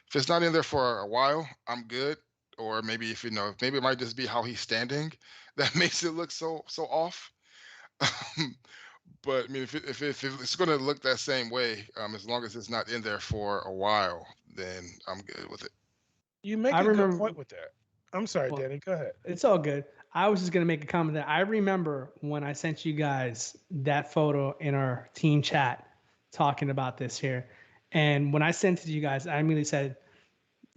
D: If it's not in there for a while, I'm good. Or maybe if maybe it might just be how he's standing that makes it look so off. But I mean, if it's going to look that same way, as long as it's not in there for a while, then I'm good with it.
C: You make
B: I
C: a good
B: remember,
C: point with that. I'm sorry,
B: well,
C: Danny. Go ahead.
B: it's all good. I was just gonna make a comment that I remember when I sent you guys that photo in our team chat talking about this here. And when I sent it to you guys, I immediately said,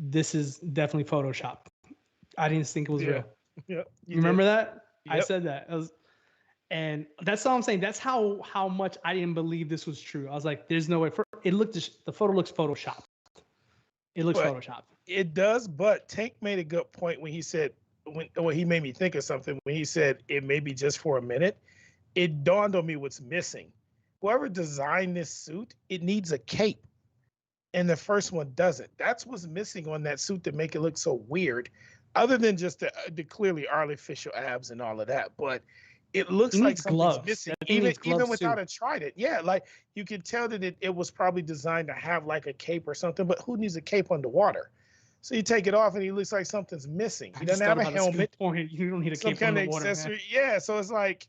B: this is definitely Photoshop. I didn't think it was
C: Yeah.
B: real.
C: Yeah.
B: You remember that? I
C: Yep.
B: said that. And that's all I'm saying. That's how much I didn't believe this was true. I was like, there's no way. The photo looks Photoshopped. It looks
C: But
B: Photoshopped.
C: it does, but Tank made a good point when he said he made me think of something when he said it may be just for a minute. It dawned on me what's missing. Whoever designed this suit, it needs a cape. And the first one doesn't. That's what's missing on that suit to make it look so weird, other than just the clearly artificial abs and all of that. But it looks
B: He
C: like
B: needs
C: something's
B: gloves.
C: missing,
B: That thing needs
C: even
B: gloves
C: without
B: too.
C: a trident. Yeah, like you can tell that it was probably designed to have like a cape or something. But who needs a cape underwater? So you take it off and he looks like something's missing. He
B: I
C: doesn't
B: just
C: have
B: thought
C: a
B: about this good
C: helmet,
B: point. You don't need a
C: some
B: cape
C: kind
B: on
C: of
B: the water, man.
C: accessory. Yeah, so it's like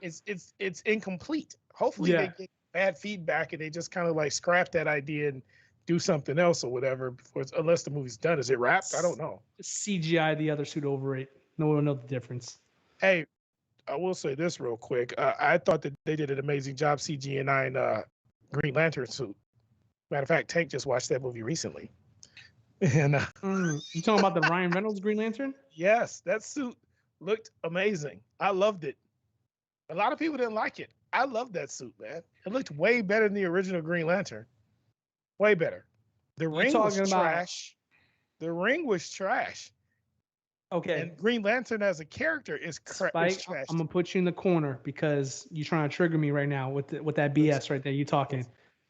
C: it's incomplete. Hopefully they
B: Yeah.
C: get bad feedback and they just kind of like scrap that idea and do something else or whatever before unless the movie's done. Is it wrapped? I don't know.
B: CGI the other suit over it. No one will know the difference.
C: Hey, I will say this real quick. I thought that they did an amazing job CGI Green Lantern suit. Matter of fact, Tank just watched that movie recently. And
B: You talking about the Ryan Reynolds Green Lantern?
C: yes, that suit looked amazing. I loved it. A lot of people didn't like it. I loved that suit, man. It looked way better than the original Green Lantern. Way better. The
B: You
C: ring was
B: talking about
C: trash. The ring was trash.
B: okay?
C: And Green Lantern as a character is
B: Spike,
C: trash.
B: I'm gonna put you in the corner because you're trying to trigger me right now with that BS right there. You talking?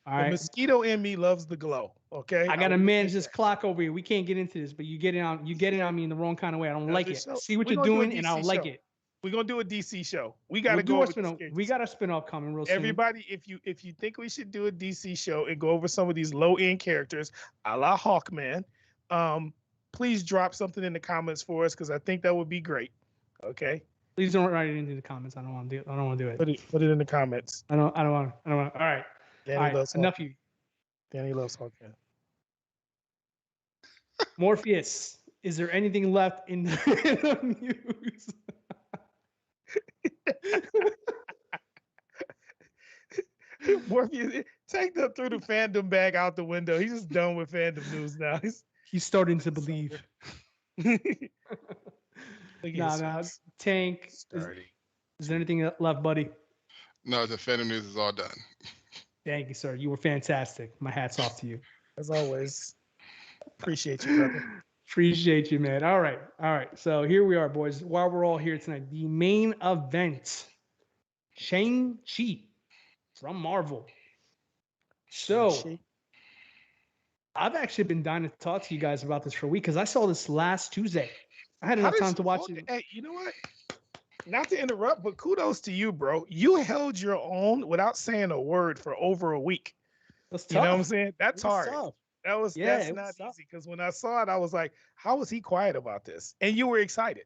B: All
C: The
B: right.
C: mosquito in me loves the glow. Okay,
B: I gotta
C: leave it
B: manage
C: at
B: this
C: that.
B: clock over here. We can't get into this, but you get it on. You get it on me in the wrong kind of way. I don't like
C: The
B: it. I
C: show-
B: see what
C: we're
B: you're
C: gonna do a
B: doing, and I don't
C: DC
B: like
C: show.
B: it.
C: We're gonna do a DC show. We
B: We'll
C: gotta
B: do
C: go
B: our
C: over these
B: spin-off. We
C: characters.
B: got a spin-off coming real soon.
C: Everybody, if you think we should do a DC show and go over some of these low end characters, a la Hawkman, please drop something in the comments for us because I think that would be great. Okay,
B: Please don't write it into the comments. I don't want to do it. I don't want to do it.
C: put it in the comments.
B: I don't want. All right.
C: Danny
B: All right.
C: loves
B: Enough of
C: Hawkman.
B: you.
C: Danny loves Hawkman.
B: Morpheus, is there anything left in the news?
C: Morpheus, take the threw the fandom bag out the window. He's just done with fandom news now.
B: He's starting to believe. Nah. Tank. Is there anything left, buddy?
D: No, the Fandom news is all done.
B: Thank you, sir. You were fantastic. My hat's off to you.
C: As always. Appreciate you, brother.
B: Appreciate you, man. All right. So here we are, boys. While we're all here tonight, the main event, Shang-Chi from Marvel. So
C: Shang-Chi.
B: I've actually been dying to talk to you guys about this for a week because I saw this last Tuesday. I had enough time to watch it.
C: Hey, you know what? Not to interrupt, but kudos to you, bro. You held your own without saying a word for over a week.
B: That's
C: You know
B: tough.
C: what I'm saying? That's hard.
B: Tough.
C: That's not easy because when I saw it, I was like, how was he quiet about this? And you were excited.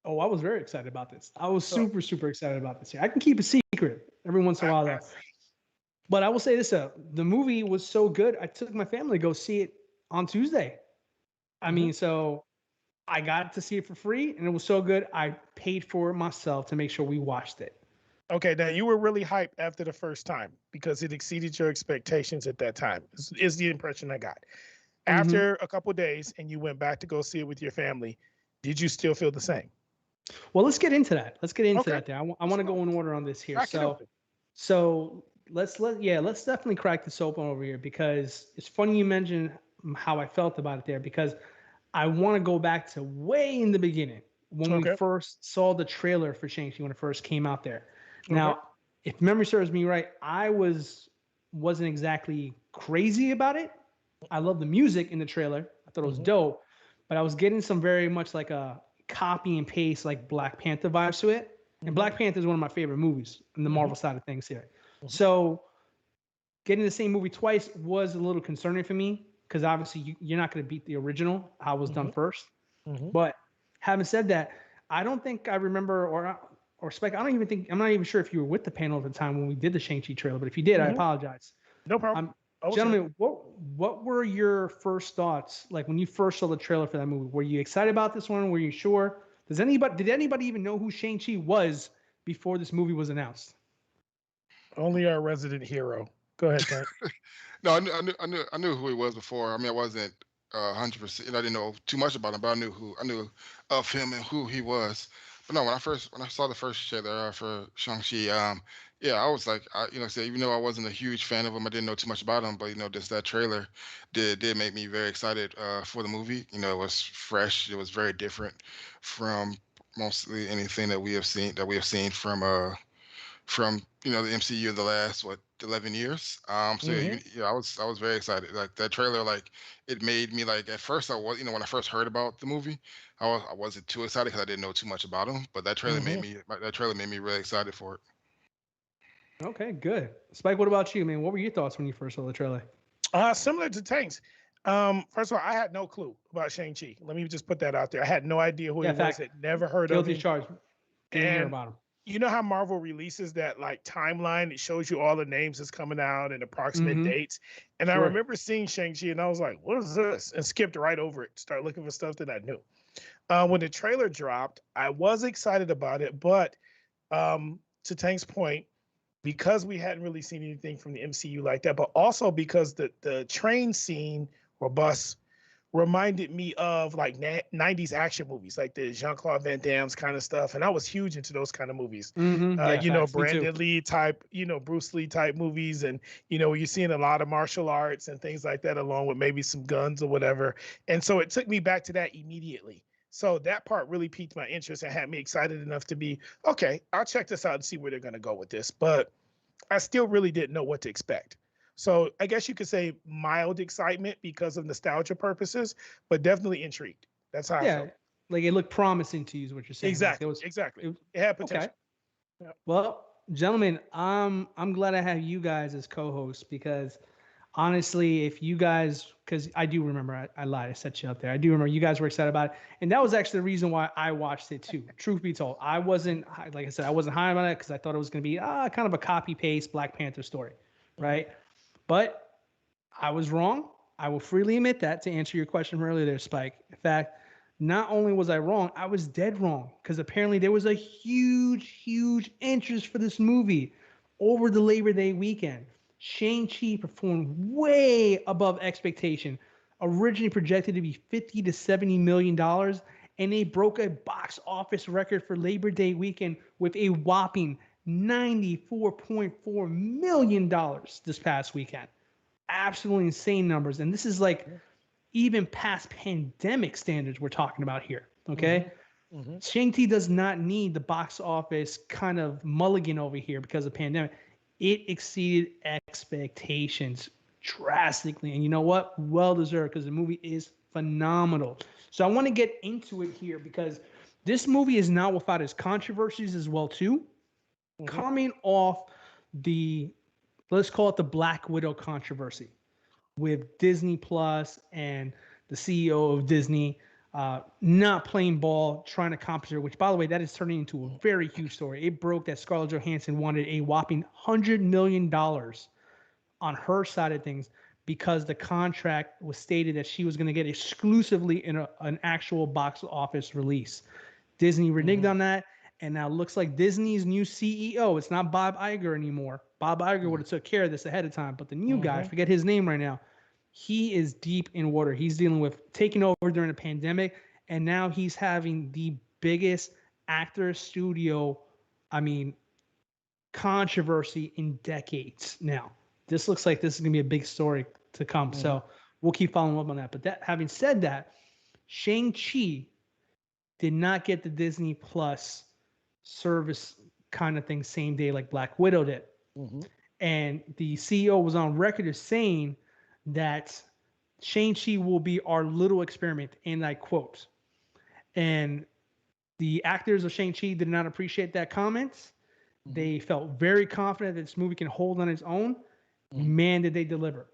B: Oh, I was very excited about this. I was super excited about this. I can keep a secret every once in a while, though. But I will say this, the movie was so good. I took my family to go see it on Tuesday. I mean, so I got to see it for free, and it was so good. I paid for it myself to make sure we watched it.
C: Okay, now you were really hyped after the first time because it exceeded your expectations at that time, is the impression I got. After a couple of days and you went back to go see it with your family, did you still feel the same?
B: Well, let's get into that. Let's get into that there. I want to go in order on this here. So let's definitely crack this open over here because it's funny you mentioned how I felt about it there because I want to go back to way in the beginning when we first saw the trailer for Shang-Chi when it first came out there. Now, if memory serves me right, I wasn't exactly crazy about it. I love the music in the trailer. I thought it was dope, but I was getting some very much like a copy and paste like Black Panther vibes to it. And Black Panther is one of my favorite movies in the Marvel side of things here. So getting the same movie twice was a little concerning for me because obviously you're not going to beat the original, how it was done first. But having said that, I don't think I remember or Spike, I'm not even sure if you were with the panel at the time when we did the Shang-Chi trailer, but if you did, I apologize.
C: No problem.
B: Gentlemen, what were your first thoughts like when you first saw the trailer for that movie? Were you excited about this one? Were you sure? Did anybody even know who Shang-Chi was before this movie was announced?
C: Only our resident hero. Go ahead, Tank.
D: No, I knew who he was before. I mean, I wasn't 100%. I didn't know too much about him, but I knew of him and who he was. But no, when I saw the first trailer for Shang-Chi, I was like, even though I wasn't a huge fan of him, I didn't know too much about him. But just that trailer did make me very excited for the movie. It was fresh. It was very different from mostly anything that we have seen from the MCU the last 11 years. I was very excited. Like that trailer, like it made me like at first I was when I first heard about the movie, I wasn't too excited because I didn't know too much about him. But that trailer made me really excited for it.
B: Okay, good. Spike, what about you, man? What were your thoughts when you first saw the trailer?
C: Similar to Tank's. First of all, I had no clue about Shang-Chi. Let me just put that out there. I had no idea who he was. Had never heard of him.
B: Guilty charge. Didn't hear about him.
C: You know how Marvel releases that like timeline? It shows you all the names that's coming out and approximate dates. And I remember seeing Shang-Chi and I was like, what is this? And skipped right over it. Start looking for stuff that I knew. When the trailer dropped, I was excited about it. But to Tank's point, because we hadn't really seen anything from the MCU like that, but also because the train scene or bus reminded me of like 90s action movies, like the Jean-Claude Van Damme's kind of stuff. And I was huge into those kind of movies.
B: Yeah,
C: You know,
B: facts. Me too.
C: Brandon Lee type, you know, Bruce Lee type movies. And, you know, you're seeing a lot of martial arts and things like that, along with maybe some guns or whatever. And so it took me back to that immediately. So that part really piqued my interest and had me excited enough to be, okay, I'll check this out and see where they're going to go with this. But I still really didn't know what to expect. So I guess you could say mild excitement because of nostalgia purposes, but definitely intrigued. That's how I felt.
B: Like it looked promising to you is what you're saying.
C: Exactly.
B: Like
C: Exactly. It had potential.
B: Okay. Yep. Well, gentlemen, I'm glad I have you guys as co-hosts because honestly, if you guys, because I do remember, I lied, I set you up there. I do remember you guys were excited about it, and that was actually the reason why I watched it too. Truth be told, I wasn't, like I said, I wasn't high on it because I thought it was going to be kind of a copy paste Black Panther story, right? But I was wrong. I will freely admit that to answer your question from earlier there, Spike. In fact, not only was I wrong, I was dead wrong because apparently there was a huge interest for this movie over the Labor Day weekend. Shang-Chi performed way above expectation, originally projected to be $50 to $70 million, and they broke a box office record for Labor Day weekend with a whopping $94.4 million this past weekend. Absolutely insane numbers. And this is like even past pandemic standards we're talking about here. Okay. Shang-Chi does not need the box office kind of mulligan over here because of pandemic. It exceeded expectations drastically. And you know what? Well deserved because the movie is phenomenal. So I want to get into it here because this movie is not without its controversies as well too. Coming off the, let's call it the Black Widow controversy with Disney Plus and the CEO of Disney not playing ball, trying to compensate, which, by the way, that is turning into a very huge story. It broke that Scarlett Johansson wanted a whopping $100 million on her side of things because the contract was stated that she was going to get exclusively in an actual box office release. Disney reneged on that. And now it looks like Disney's new CEO, it's not Bob Iger anymore. Bob Iger would have took care of this ahead of time. But the new guy, I forget his name right now, he is deep in water. He's dealing with taking over during a pandemic. And now he's having the biggest actor studio, controversy in decades now. This looks like this is going to be a big story to come. So we'll keep following up on that. But that, having said that, Shang-Chi did not get the Disney Plus service kind of thing same day like Black Widow did. And the CEO was on record as saying that Shang-Chi will be our little experiment, and I quote. And the actors of Shang-Chi did not appreciate that comment. They felt very confident that this movie can hold on its own. Man, did they deliver.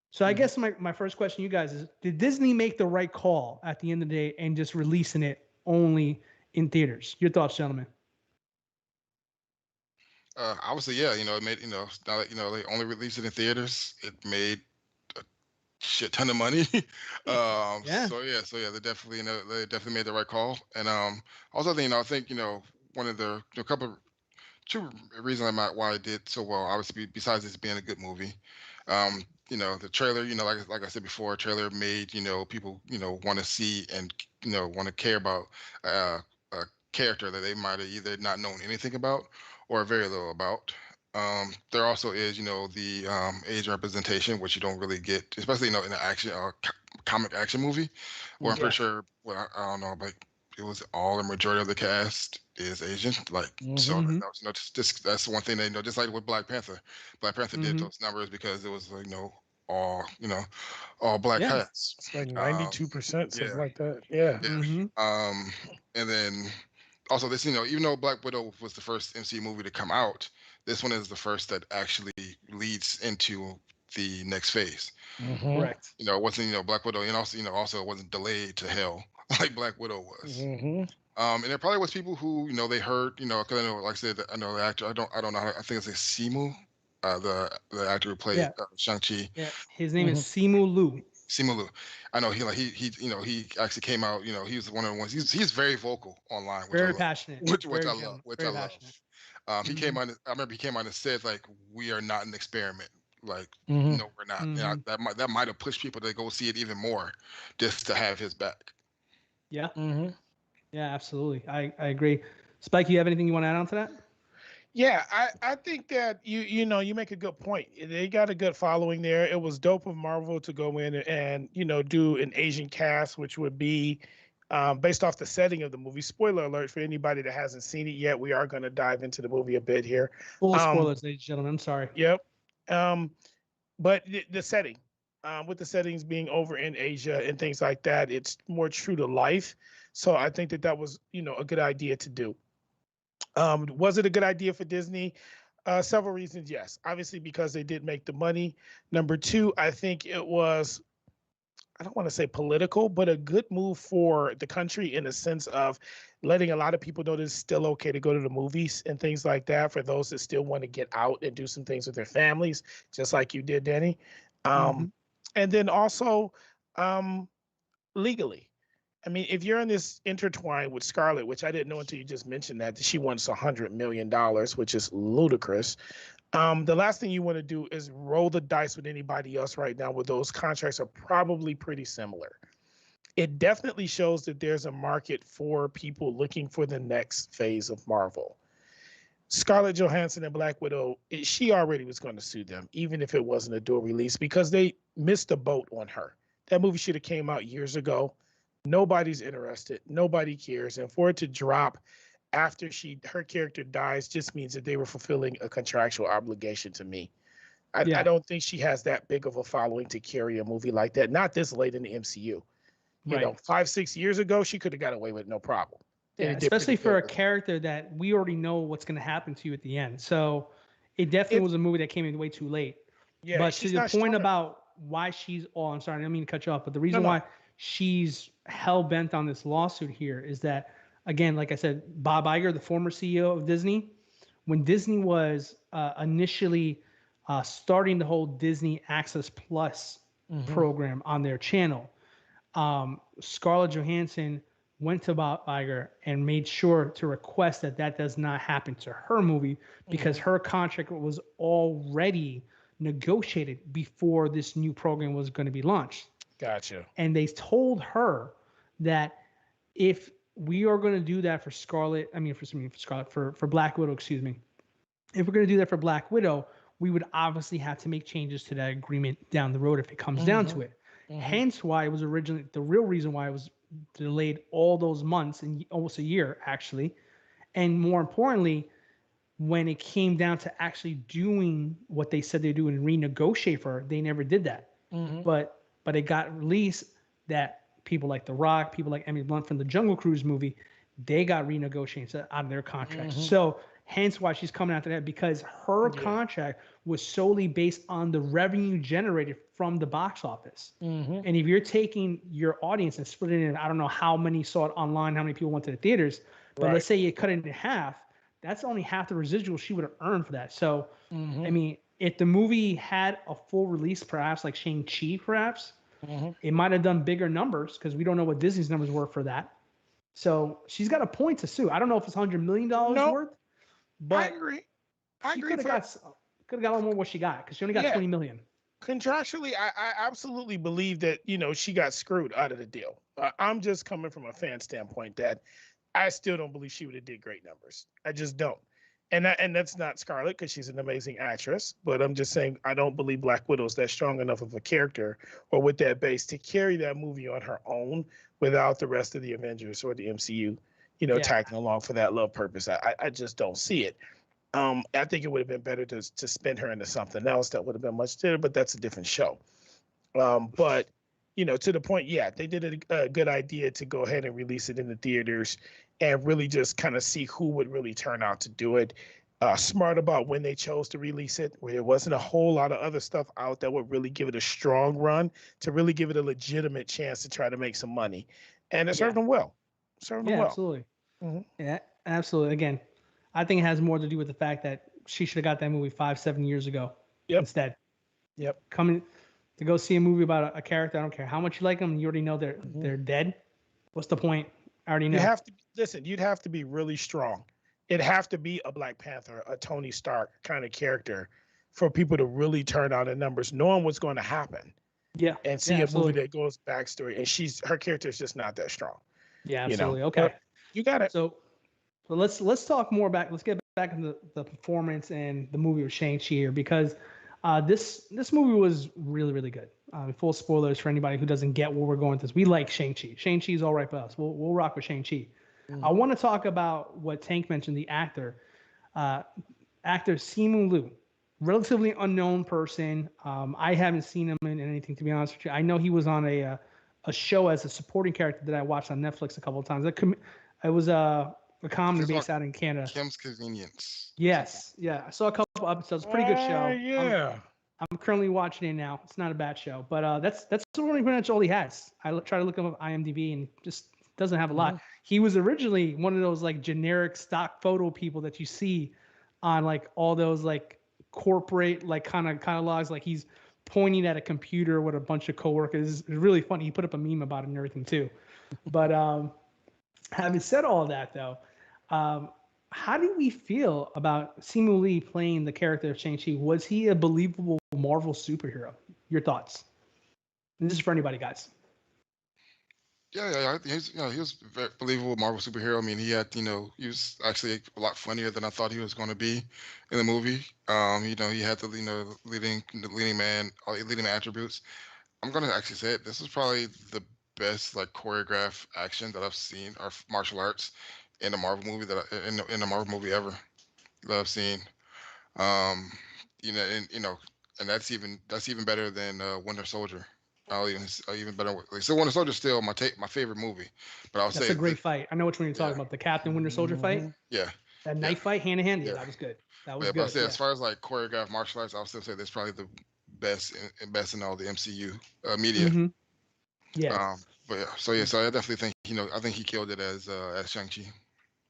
B: So I guess my first question to you guys is, did Disney make the right call at the end of the day and just releasing it only in theaters? Your thoughts, gentlemen?
D: Obviously, yeah. It made now that they only released it in theaters, it made a shit ton of money. So yeah, they definitely made the right call. And also, I think one of the two reasons why it did so well, obviously, besides this being a good movie, the trailer, like I said before, trailer made people want to see and want to care about a character that they might have either not known anything about or very little about. There also is the age representation, which you don't really get, especially in an action or comic action movie. Where I'm pretty sure, well, I don't know, but it was all the majority of the cast is Asian. So that's one thing just like with Black Panther. Black Panther did those numbers because it was all black cast.
C: It's like 92%, something like that. Yeah.
D: And then also this, even though Black Widow was the first MCU movie to come out, this one is the first that actually leads into the next phase.
B: Correct.
D: It wasn't Black Widow, and also it wasn't delayed to hell like Black Widow was. And there probably was people who they heard because I know, like I said, I know the actor. I don't know. I think it's Simu, the actor who played Shang-Chi.
B: Yeah, his name is Simu Liu.
D: Simu Liu. I know he actually came out. He was one of the ones. He's very vocal online.
B: Very passionate.
D: Which I love. He came on. I remember he came on and said we are not an experiment. Like,
C: Mhm.
D: no, we're not. Yeah,
B: Mhm.
D: that might have pushed people to go see it even more, just to have his back.
B: Yeah.
C: Mhm.
B: Yeah, absolutely. I agree. Spike, you have anything you want to add on to that?
C: Yeah, I think that you make a good point. They got a good following there. It was dope of Marvel to go in and do an Asian cast, which would be based off the setting of the movie. Spoiler alert for anybody that hasn't seen it yet. We are going to dive into the movie a bit here.
B: Full
C: Um,
B: spoilers, ladies and gentlemen. I'm sorry.
C: yep. Um, but the setting, with the settings being over in Asia and things like that, it's more true to life. So I think that that was a good idea to do. Was it a good idea for Disney? Several reasons, yes. Obviously, because they did make the money. Number two, I think it was, I don't want to say political, but a good move for the country in a sense of letting a lot of people know that it's still okay to go to the movies and things like that for those that still want to get out and do some things with their families, just like you did, Danny.
B: Mhm.
C: And then also, um, legally. I mean, if you're in this intertwine with Scarlett, which I didn't know until you just mentioned that she wants $100 million, which is ludicrous. The last thing you want to do is roll the dice with anybody else right now, where those contracts are probably pretty similar. It definitely shows that there's a market for people looking for the next phase of Marvel. Scarlett Johansson and Black Widow, she already was going to sue them, even if it wasn't a dual release, because they missed the boat on her. That movie should have came out years ago. Nobody's interested. Nobody cares. And for it to drop after her character dies just means that they were fulfilling a contractual obligation to me. I
B: Yeah.
C: don't think she has that big of a following to carry a movie like that. Not this late in the MCU.
B: Right.
C: 5-6 years ago, she could have got away with no problem. And
B: Yeah,
C: it did pretty
B: especially
C: good
B: for a
C: with it.
B: character that we already know what's going to happen to you at the end. So it definitely
C: It's
B: was a movie that came in way too late.
C: Yeah,
B: But to
C: she's
B: the
C: not
B: point
C: strong enough.
B: about why she's, oh, I'm sorry, I didn't mean to cut you off, but the
C: No,
B: reason
C: no.
B: why she's hell bent on this lawsuit here is that, again, like I said, Bob Iger, the former CEO of Disney, when Disney was initially starting the whole Disney Access Plus
C: Mhm.
B: program on their channel, Scarlett Johansson went to Bob Iger and made sure to request that that does not happen to her movie because
C: Mhm.
B: her contract was already negotiated before this new program was going to be launched.
C: Gotcha.
B: And they told her that if we are going to do that for Scarlett, I mean for Scarlett, for Black Widow, excuse me, if we're going to do that for Black Widow, we would obviously have to make changes to that agreement down the road if it comes down to
C: Mhm.
B: it.
C: Mhm.
B: Hence why it was originally the real reason why it was delayed all those months and almost a year actually. And more importantly, when it came down to actually doing what they said they do and renegotiate for her, they never did that.
C: Mhm.
B: But it got released that people like The Rock, people like Emily Blunt from the Jungle Cruise movie, they got renegotiated out of their contracts.
C: Mhm.
B: So hence why she's coming after that because her
C: Yeah.
B: contract was solely based on the revenue generated from the box office.
C: Mhm.
B: And if you're taking your audience and splitting it, I don't know how many saw it online, how many people went to the theaters, but
C: Right.
B: let's say you cut it in half, that's only half the residual she would have earned for that. So, I
C: Mhm.
B: mean, if the movie had a full release, perhaps like Shang-Chi, perhaps,
C: Mhm.
B: it might have done bigger numbers because we don't know what Disney's numbers were for that. So she's got a point to sue. I don't know if it's $100 million
C: No,
B: worth,
C: I
B: but
C: agree. I
B: she
C: agree.
B: could have got a little more what she got because she only got
C: Yeah,
B: 20 million.
C: contractually, I absolutely believe that she got screwed out of the deal. I'm just coming from a fan standpoint that I still don't believe she would have did great numbers. I just don't. And that's not Scarlett because she's an amazing actress, but I'm just saying I don't believe Black Widow's that strong enough of a character or with that base to carry that movie on her own without the rest of the Avengers or the MCU,
B: Yeah,
C: tagging along for that love purpose. I just don't see it. I think it would have been better to spin her into something else that would have been much better, but that's a different show. But to the point, yeah, they did a good idea to go ahead and release it in the theaters and really just kind of see who would really turn out to do it. Smart about when they chose to release it, where there wasn't a whole lot of other stuff out that would really give it a strong run to really give it a legitimate chance to try to make some money, and it
B: yeah,
C: served them well. Served them
B: yeah,
C: well.
B: absolutely.
C: Hmm.
B: Yeah, absolutely. Again, I think it has more to do with the fact that she should have got that movie 5, 7 years ago
C: Yep.
B: instead.
C: Yep.
B: Coming to go see a movie about a character, I don't care how much you like them, you already know
C: Hmm.
B: they're dead. What's the point? I already
C: You
B: know.
C: have to listen. You'd have to be really strong. It'd have to be a Black Panther, a Tony Stark kind of character for people to really turn out the numbers, knowing what's going to happen.
B: Yeah.
C: And see a movie that goes backstory, and her character is just not that strong.
B: Yeah, absolutely. Okay.
C: But you got it.
B: So let's talk more back. Let's get back into the performance and the movie of Shang-Chi here, because this movie was really, really good. Full spoilers for anybody who doesn't get where we're going with this. We like Shang-Chi. Shang-Chi is all right for us. We'll rock with Shang-Chi. I want to talk about what Tank mentioned, the actor Simu Liu, relatively unknown person. I haven't seen him in anything, to be honest with you. I know he was on a show as a supporting character that I watched on Netflix a couple of times. It was a comedy based out in Canada.
D: Kim's Convenience.
B: Yes, yeah. I saw a couple episodes. Pretty good show.
C: Yeah.
B: I'm currently watching it now. It's not a bad show, but that's pretty much all he has. I try to look him up IMDb and just doesn't have a lot. He was originally one of those like generic stock photo people that you see on like all those like corporate like kind of logs. Like he's pointing at a computer with a bunch of coworkers. It's really funny. He put up a meme about it and everything too. But having said all that though, how do we feel about Simu Lee playing the character of Shang-Chi? Was he a believable Marvel superhero? Your thoughts? And this is for anybody, guys.
D: Yeah. He was a very believable Marvel superhero. I mean, he was actually a lot funnier than I thought he was going to be in the movie. He had the leading man attributes. I'm going to actually say it. This is probably the best like choreographed action that I've seen, or martial arts in a Marvel movie in a Marvel movie ever that I've seen. Um, and that's even better than Winter Soldier. I'll even better. So Winter Soldier is still my favorite movie, but I'll say
B: that's a great fight. I know which one you're talking about. The Captain Winter Soldier fight.
D: Yeah.
B: That knife fight, hand in hand. Yeah, that was good. That was good.
D: But I'll say as far as like choreographed martial arts, I'll still say that's probably the best in all the MCU media.
B: Yeah.
D: So I definitely think I think he killed it as Shang-Chi.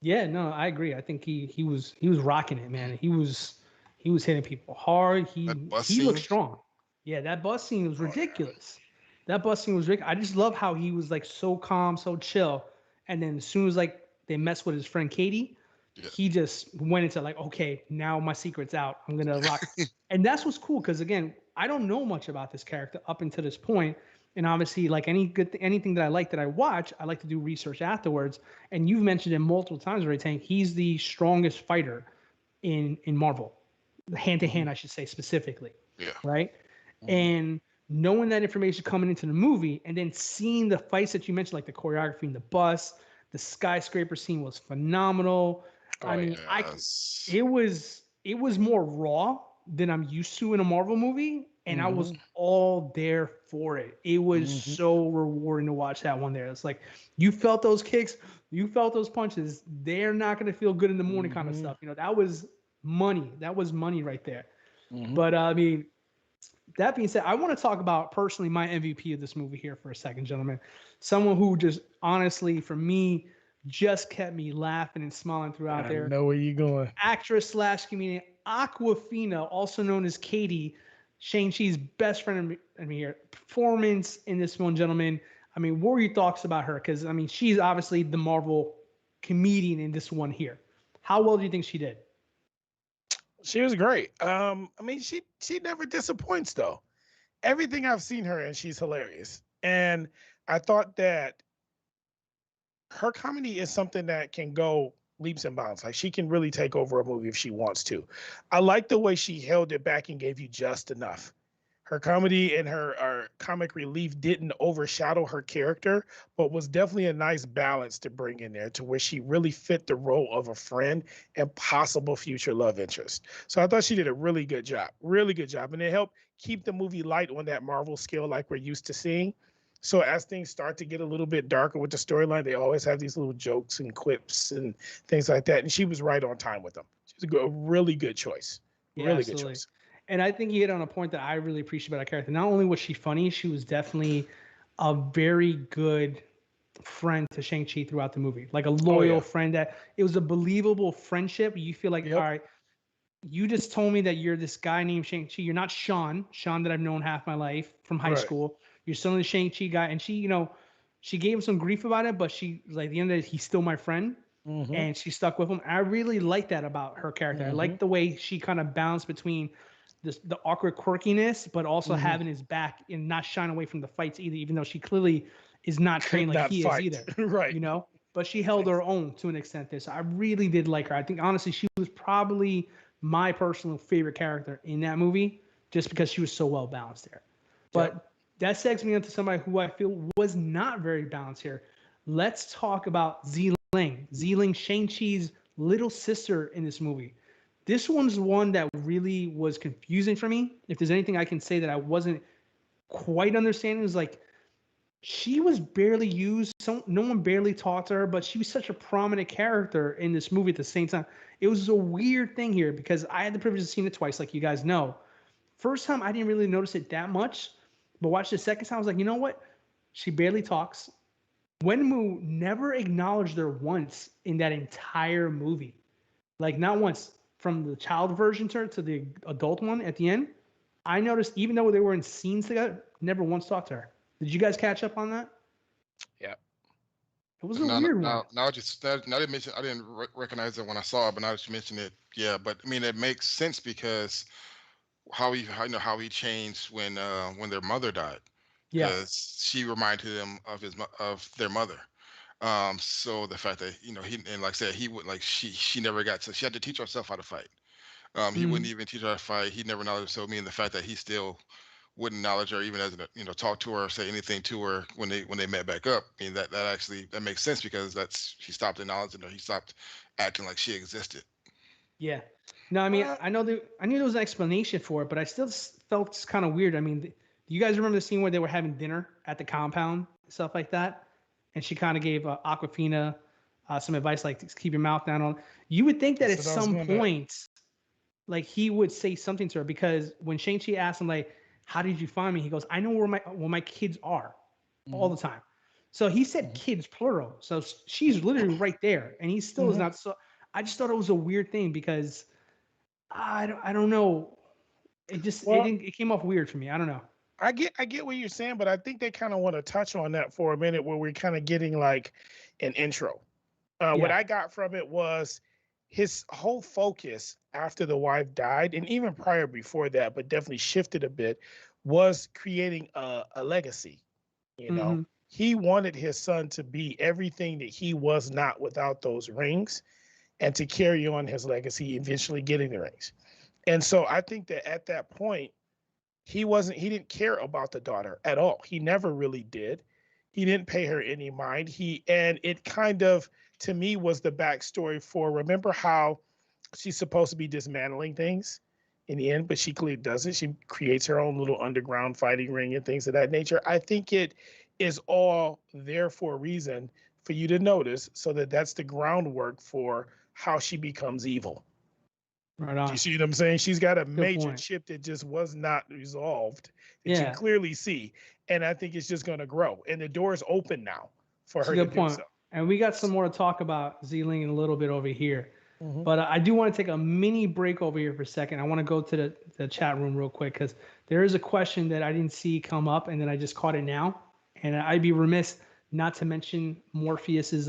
B: Yeah, no, I agree. I think he was rocking it, man. He was hitting people hard. He looked strong. Yeah, that bus scene was ridiculous. That bus scene was ridiculous. I just love how he was like so calm, so chill, and then as soon as like they messed with his friend Katie, he just went into like, okay, now my secret's out. I'm gonna rock. And that's what's cool, because again, I don't know much about this character up until this point. And obviously, like anything that I like that I watch, I like to do research afterwards. And you've mentioned it multiple times already, Tank. He's the strongest fighter in Marvel, hand to hand, I should say specifically.
D: Yeah.
B: Right. And knowing that information coming into the movie, and then seeing the fights that you mentioned, like the choreography in the bus, the skyscraper scene was phenomenal. It was more raw than I'm used to in a Marvel movie. And I was all there for it. It was so rewarding to watch that one there. It's like, you felt those kicks, you felt those punches. They're not going to feel good in the morning kind of stuff. That was money. That was money right there. But I mean, that being said, I want to talk about personally my MVP of this movie here for a second, gentlemen. Someone who just honestly, for me, just kept me laughing and smiling throughout there.
C: I know where you're going.
B: Actress / comedian Aquafina, also known as Katie, Shang-Chi's best friend in here. Performance in this one, gentlemen. I mean, what were your thoughts about her? Because, I mean, she's obviously the Marvel comedian in this one here. How well do you think she did?
C: She was great. I mean, she never disappoints, though. Everything I've seen her in, she's hilarious. And I thought that her comedy is something that can go leaps and bounds. Like, she can really take over a movie if she wants to. I like the way she held it back and gave you just enough. Her comedy and her comic relief didn't overshadow her character, but was definitely a nice balance to bring in there to where she really fit the role of a friend and possible future love interest. So I thought she did a really good job. And it helped keep the movie light on that Marvel scale like we're used to seeing. So as things start to get a little bit darker with the storyline, they always have these little jokes and quips and things like that. And she was right on time with them. She was a really good choice. Really good choice.
B: And I think you hit on a point that I really appreciate about her character. Not only was she funny, she was definitely a very good friend to Shang-Chi throughout the movie. Like a loyal friend that it was a believable friendship. You feel like, all right, you just told me that you're this guy named Shang-Chi. You're not Sean that I've known half my life from high school. You're still the Shang-Chi guy. And she, she gave him some grief about it, but she, like, at the end of it, he's still my friend. And she stuck with him. I really like that about her character. I like the way she kind of balanced between the awkward quirkiness, but also having his back and not shying away from the fights either, even though she clearly is not trained like
C: Not
B: he
C: fight.
B: is either.
C: Right.
B: You know, but she held her own to an extent there. So I really did like her. I think honestly she was probably my personal favorite character in that movie, just because she was so well balanced there. But that segs me into somebody who I feel was not very balanced here. Let's talk about Ziling. Ziling, Shang-Chi's little sister in this movie. This one's one that really was confusing for me. If there's anything I can say that I wasn't quite understanding, is like she was barely used. No one barely talked to her, but she was such a prominent character in this movie at the same time. It was a weird thing here because I had the privilege of seeing it twice, like you guys know. First time I didn't really notice it that much, but watch the second time I was like, you know what? She barely talks. Wenwu never acknowledged her once in that entire movie. Like not once. From the child version to the adult one at the end, I noticed even though they were in scenes together, never once talked to her. Did you guys catch up on that?
C: Yeah.
B: It was a weird one.
D: Now that mention, I didn't recognize it when I saw it, but now that you mention it, yeah. But I mean, it makes sense because how he changed when their mother died,
B: Yeah.
D: because she reminded him of their mother. So the fact that he, and like I said, he would, like, she never got to, she had to teach herself how to fight. He wouldn't even teach her how to fight. He never acknowledged her. So, I mean, the fact that he still wouldn't acknowledge her, even as talk to her or say anything to her when they met back up. I mean, that actually that makes sense because he stopped acknowledging her. He stopped acting like she existed.
B: Yeah. No, I mean, I knew there was an explanation for it, but I still felt kind of weird. I mean, do you guys remember the scene where they were having dinner at the compound, stuff like that? And she kind of gave Aquafina some advice, like keep your mouth down on. You would think that at some point, like he would say something to her, because when Shang-Chi asked him, like, how did you find me? He goes, I know where my kids are all the time. So he said kids plural. So she's literally right there, and he still is not. So I just thought it was a weird thing because I don't know. It just it came off weird for me. I don't know.
C: I get what you're saying, but I think they kind of want to touch on that for a minute, where we're kind of getting like an intro. What I got from it was his whole focus after the wife died, and even prior before that, but definitely shifted a bit, was creating a legacy. You know, he wanted his son to be everything that he was not without those rings, and to carry on his legacy, eventually getting the rings. And so I think that at that point, he didn't care about the daughter at all. He never really did. He didn't pay her any mind. And it kind of, to me, was the backstory for, remember how she's supposed to be dismantling things in the end, but she clearly doesn't. She creates her own little underground fighting ring and things of that nature. I think it is all there for a reason for you to notice, so that's the groundwork for how she becomes evil.
B: Right on.
C: Do you see what I'm saying? She's got a major chip that just was not resolved, that you clearly see. And I think it's just going to grow. And the door is open now for her to do so.
B: And we got some more to talk about Ziling in a little bit over here. But I do want to take a mini break over here for a second. I want to go to the chat room real quick, because there is a question that I didn't see come up, and then I just caught it now. And I'd be remiss not to mention Morpheus's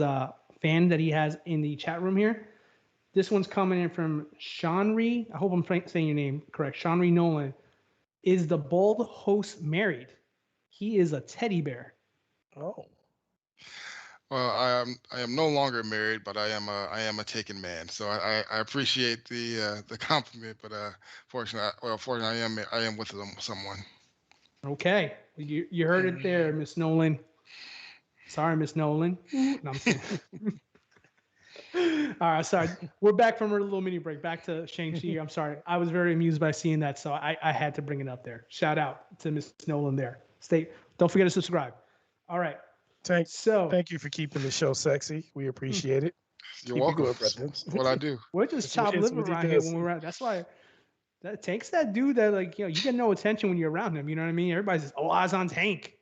B: fan that he has in the chat room here. This one's coming in from Shanri. I hope I'm saying your name correct. Shanri Nolan. Is the bald host married? He is a teddy bear.
C: Oh.
D: Well, I am no longer married, but I am a taken man. So I appreciate the compliment, but fortunately I am with someone.
B: Okay, you heard it there, Miss Nolan. Sorry, Miss Nolan. No, I'm kidding. All right, sorry. We're back from our little mini break. Back to Shang-Chi. I'm sorry. I was very amused by seeing that, so I had to bring it up there. Shout out to Miss Nolan there. Don't forget to subscribe. All right.
C: Thank you for keeping the show sexy. We appreciate it.
D: You're welcome. That's what I do.
B: We're just chopped liver around here when we're around. That's why that Tank's that dude that, like, you get no attention when you're around him. You know what I mean? Everybody's just, all eyes on Tank.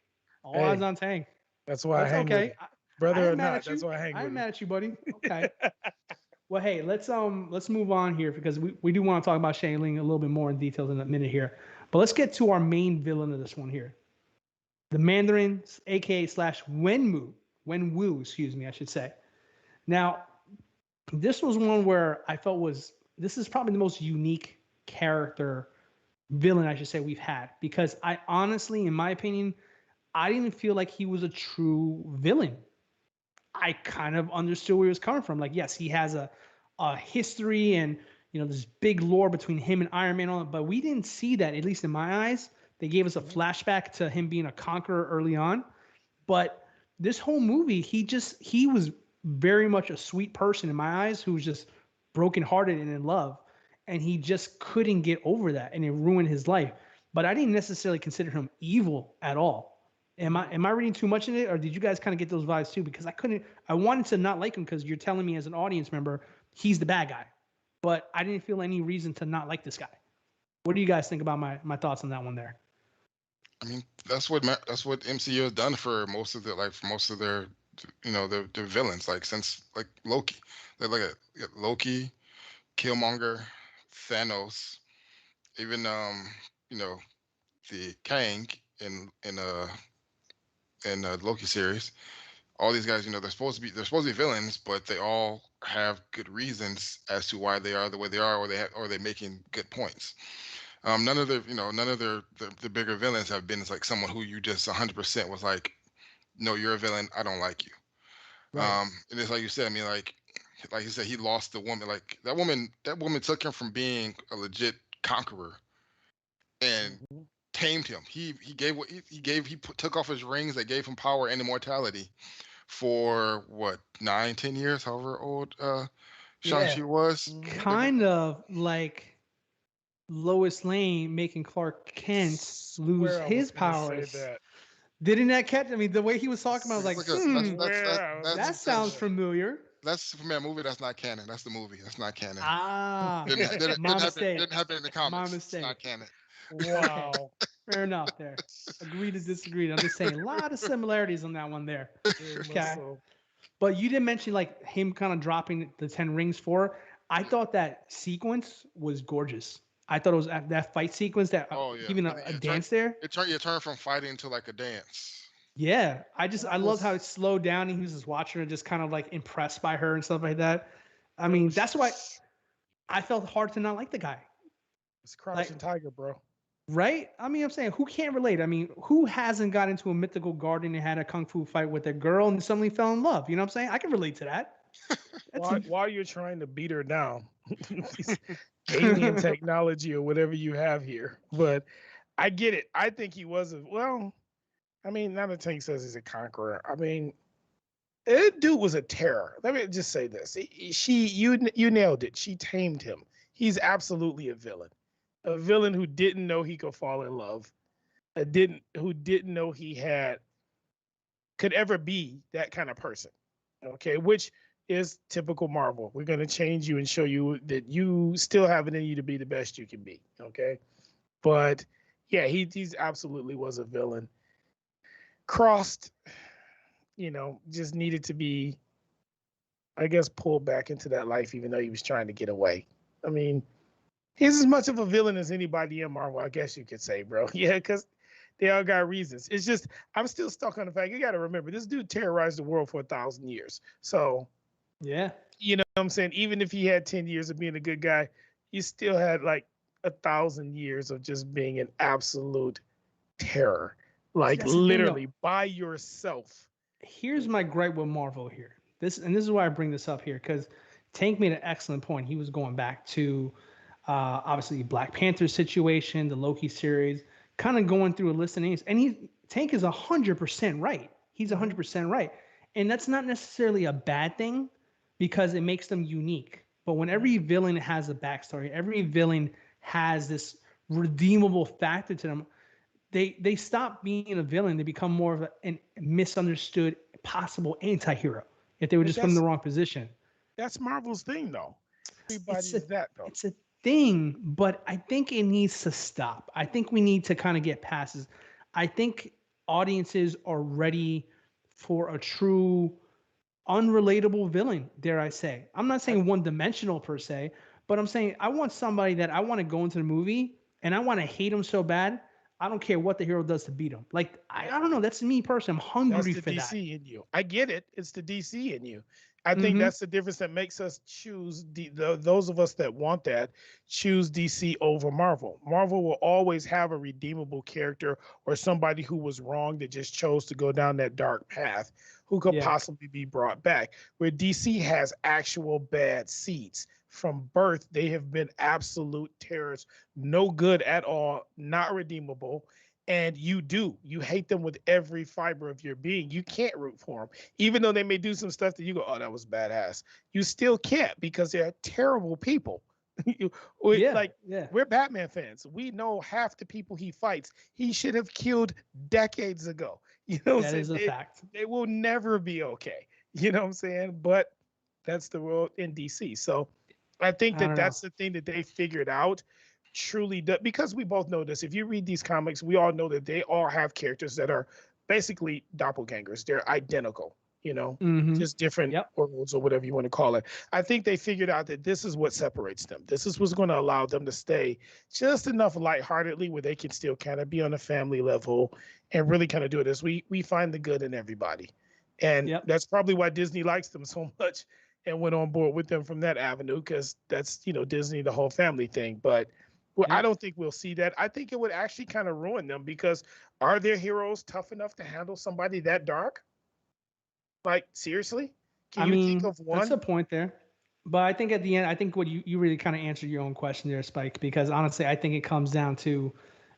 B: All eyes on Tank.
C: That's why I hang with him. Brother or not, that's why I hang with him.
B: I'm mad at you, buddy. Okay. Well, hey, let's move on here, because we do want to talk about Shang-Ling a little bit more in detail in a minute here. But let's get to our main villain of this one here. The Mandarin, aka / Wenwu, excuse me, I should say. Now, this was one where I felt this is probably the most unique character villain, I should say, we've had. Because I honestly, in my opinion, I didn't feel like he was a true villain. I kind of understood where he was coming from. Like, yes, he has a history and this big lore between him and Iron Man, and all that, but we didn't see that, at least in my eyes. They gave us a flashback to him being a conqueror early on, but this whole movie, he was very much a sweet person in my eyes, who was just brokenhearted and in love, and he just couldn't get over that, and it ruined his life. But I didn't necessarily consider him evil at all. Am I reading too much in it, or did you guys kind of get those vibes too? Because I wanted to not like him because you're telling me as an audience member he's the bad guy, but I didn't feel any reason to not like this guy. What do you guys think about my thoughts on that one there?
D: I mean, that's what MCU has done for most of their their villains, like since like Loki. They look at Loki, Killmonger, Thanos, even the Kang in Loki series. All these guys, they're supposed to be villains, but they all have good reasons as to why they are the way they are, or they're making good points. None of the bigger villains have been like someone who you just 100% was like, no, you're a villain, I don't like you.
B: Right.
D: And it's like you said, I mean, like you said, he lost the woman. Like that woman took him from being a legit conqueror and tamed him. Took off his rings that gave him power and immortality for what, 9, 10 years, however old Shang-Chi was.
B: Kind of like Lois Lane making Clark Kent lose
C: Swear I
B: his
C: was gonna say
B: powers.
C: that.
B: Didn't that catch? I mean, the way he was talking about, I was like, that sounds familiar.
D: That's Superman movie. That's not canon. That's the movie. That's not canon.
B: Ah, my mistake.
D: Didn't happen in the comics.
B: My mistake.
D: It's not canon.
C: Wow.
B: Fair enough there. Agree to disagree. I'm just saying a lot of similarities on that one there. Okay. But you didn't mention like him kind of dropping the 10 rings for. I thought that sequence was gorgeous. I thought it was that fight sequence that even a dance there.
D: It turned from fighting to like a dance.
B: Yeah, I loved how it slowed down and he was just watching her, just kind of like impressed by her and stuff like that. I mean, that's why I felt hard to not like the guy.
C: It's Crouching Tiger, bro.
B: Right? I mean, I'm saying, who can't relate? I mean, who hasn't got into a mythical garden and had a kung fu fight with a girl and suddenly fell in love? You know what I'm saying? I can relate to that.
C: While you're trying to beat her down, alien technology or whatever you have here. But I get it. I think he was I mean, now the Tank says he's a conqueror. I mean, that dude was a terror. Let me just say this. You nailed it. She tamed him. He's absolutely a villain. A villain who didn't know he could fall in love. Who didn't know he could ever be that kind of person. Okay, which is typical Marvel. We're going to change you and show you that you still have it in you to be the best you can be. Okay, but yeah, he's absolutely was a villain. Crossed, just needed to be, I guess, pulled back into that life, even though he was trying to get away. I mean, he's as much of a villain as anybody in Marvel, I guess you could say, bro. Yeah, because they all got reasons. It's just, I'm still stuck on the fact, you got to remember, this dude terrorized the world for 1,000 years. So,
B: yeah,
C: you know what I'm saying? Even if he had 10 years of being a good guy, you still had like 1,000 years of just being an absolute terror. Like literally by yourself.
B: Here's my gripe with Marvel here. This is why I bring this up here, because Tank made an excellent point. He was going back to obviously Black Panther situation, the Loki series, kind of going through a list of names. And Tank is 100% right. He's 100% right. And that's not necessarily a bad thing because it makes them unique. But when every villain has a backstory, every villain has this redeemable factor to them, they stop being a villain. They become more of a misunderstood possible anti-hero if they were just put in the wrong position.
C: That's Marvel's thing, though. Everybody's that, though.
B: It's a thing, but I think it needs to stop. I think we need to kind of get past this. I think audiences are ready for a true unrelatable villain, dare I say. I'm not saying one-dimensional per se, but I'm saying I want somebody that I want to go into the movie and I want to hate him so bad, I don't care what the hero does to beat him. Like, I don't know. That's me personally. I'm hungry for that.
C: That's the DC in you. I get it. It's the DC in you. I think
B: Mhm.
C: that's the difference that makes us choose those of us that want that choose DC over Marvel. Marvel will always have a redeemable character or somebody who was wrong that just chose to go down that dark path who could
B: Yeah.
C: possibly be brought back. Where DC has actual bad seeds. From birth, they have been absolute terrorists, no good at all, not redeemable. And you hate them with every fiber of your being. You can't root for them even though they may do some stuff that you go, oh, that was badass. You still can't because they're terrible people.
B: Yeah.
C: Like
B: Yeah.
C: we're Batman fans. We know half the people he fights. He should have killed decades ago. You know what I'm
B: That
C: saying?
B: is a fact.
C: They will never be okay. You know what I'm saying? But that's the world in DC. So I think
B: I
C: that
B: don't know.
C: that's the thing that they figured out truly because we both know this. If you read these comics, we all know that they all have characters that are basically doppelgangers. They're identical,
B: Mhm.
C: just different
B: Yep.
C: worlds or whatever you want to call it. I think they figured out that this is what separates them. This is what's going to allow them to stay just enough lightheartedly where they can still kind of be on a family level and really kind of do it as we find the good in everybody. And
B: Yep.
C: that's probably why Disney likes them so much and went on board with them from that avenue because that's, Disney, the whole family thing. But well, I
B: Yep.
C: don't think we'll see that. I think it would actually kind of ruin them because are their heroes tough enough to handle somebody that dark? Like, seriously? Can
B: I
C: you think
B: mean,
C: of
B: that's
C: one?
B: a point there. But I think at the end, I think what you really kind of answered your own question there, Spike, because honestly, I think it comes down to,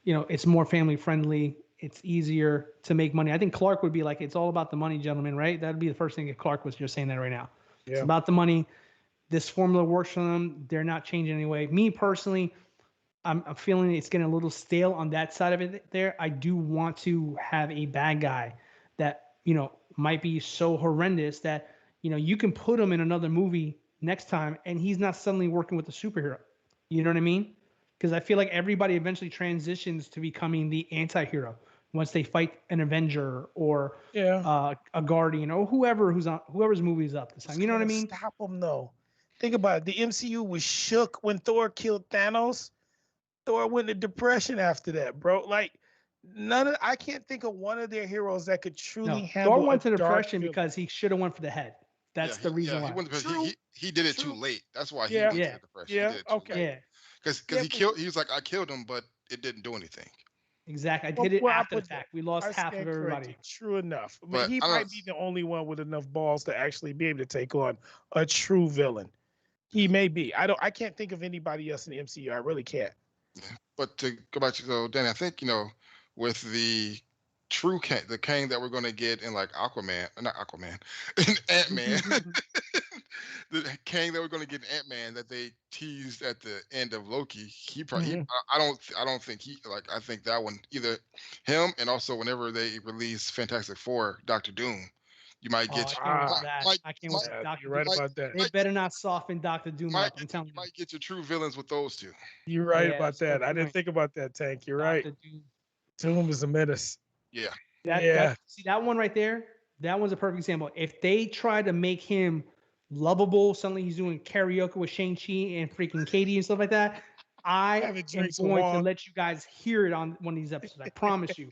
B: it's more family friendly. It's easier to make money. I think Clark would be like, it's all about the money, gentlemen, right? That'd be the first thing if Clark was just saying that right now. It's
C: Yeah.
B: about the money. This formula works for them. They're not changing anyway. Me personally, I'm feeling it's getting a little stale on that side of it there. I do want to have a bad guy that, might be so horrendous that, you can put him in another movie next time and he's not suddenly working with a superhero. You know what I mean? Because I feel like everybody eventually transitions to becoming the anti-hero once they fight an Avenger or
C: Yeah.
B: a Guardian or whoever's movie is up this
C: What's
B: time. You know what
C: going
B: I
C: to
B: mean?
C: stop them, though? Think about it. The MCU was shook when Thor killed Thanos. Thor went into depression after that, bro. Like, I can't think of one of their heroes that could truly
B: No, Thor
C: handle a
B: went to
C: dark
B: depression
C: villain.
B: because he should have went for the head. That's the reason
D: He
B: why.
D: went because
C: True.
D: he did it too
C: True.
D: late. That's why he
C: Yeah.
D: went to
B: Yeah,
D: the depression. He
C: Yeah.
D: did it too
C: Okay.
D: late
B: yeah,
D: because
C: Yeah.
D: he killed. He was like, I killed him, but it didn't do anything.
B: exactly. I
C: Well,
B: did it
C: I
B: after the
C: put that.
B: fact. We lost
C: I
B: half of
C: stand
B: everybody.
C: corrected. True enough. But
D: But
C: he
D: I don't.
C: might be the only one with enough balls to actually be able to take on a true villain. He may be. I can't think of anybody else in the MCU. I really can't.
D: But to go back to so Danny, I think with the true Kang, the Kang that we're going to get in like Aquaman, not Aquaman, in Ant Man, the Kang that we're going to get in Ant Man that they teased at the end of Loki. He probably,
C: Mhm.
D: I don't think he like. I think that one either him and also whenever they release Fantastic Four, Doctor Doom, you might
B: Oh,
D: get
B: I can't wait for
C: Ah,
B: that.
D: might
B: I can't wait for
C: yeah,
B: Doctor
C: you're
B: Doom.
C: right
D: might
C: about that.
B: They
D: might
B: better not soften Doctor Doom
D: might
B: up. I'm telling you.
D: might get your true villains with those two.
C: You're right
B: Yeah,
C: about
B: that's a
C: that.
B: good
C: I didn't
B: point.
C: think about that, Tank. You're right.
B: Doctor Doom.
C: Doom is a menace.
D: Yeah.
C: Yeah.
B: That one right there. That one's a perfect example. If they try to make him lovable, suddenly he's doing karaoke with Shang-Chi and freaking Katie and stuff like that. I
C: Having
B: am
C: drinks with
B: going to
C: Wong.
B: let you guys hear it on one of these episodes. I promise you.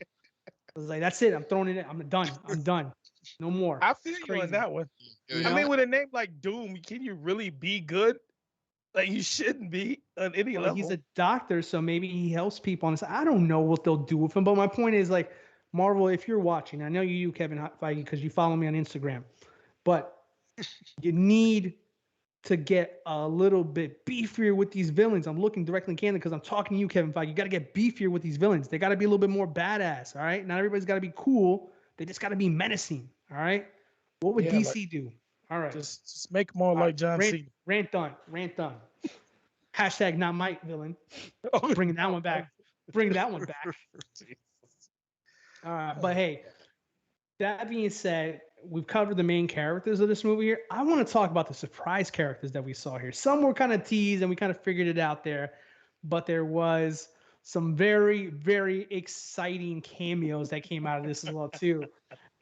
B: I was like, that's it. I'm throwing it in. I'm done. I'm done. No more.
C: I feel
B: It's
C: you on
B: crazy.
C: that one.
B: You
C: I
B: know?
C: mean, with a name like Doom, can you really be good? Like you shouldn't be on any
B: Well, he's
C: level.
B: a doctor, so maybe he helps people. And I don't know what they'll do with him. But my point is, like, Marvel, if you're watching, I know you, Kevin Feige, because you follow me on Instagram, but you need to get a little bit beefier with these villains. I'm looking directly in Canada because I'm talking to you, Kevin Feige. You got to get beefier with these villains. They got to be a little bit more badass. All right. Not everybody's got to be cool. They just got to be menacing. All right. What would
C: Yeah, like
B: DC do? All right.
C: just make more
B: All right.
C: like John Cena.
B: Rant done. Rant done. Hashtag not Mike villain. Bringing that one back. Bring that one back. All right. But hey, that being said, we've covered the main characters of this movie here. I want to talk about the surprise characters that we saw here. Some were kind of teased and we kind of figured it out there, but there was some very, very exciting cameos that came out of this as well too.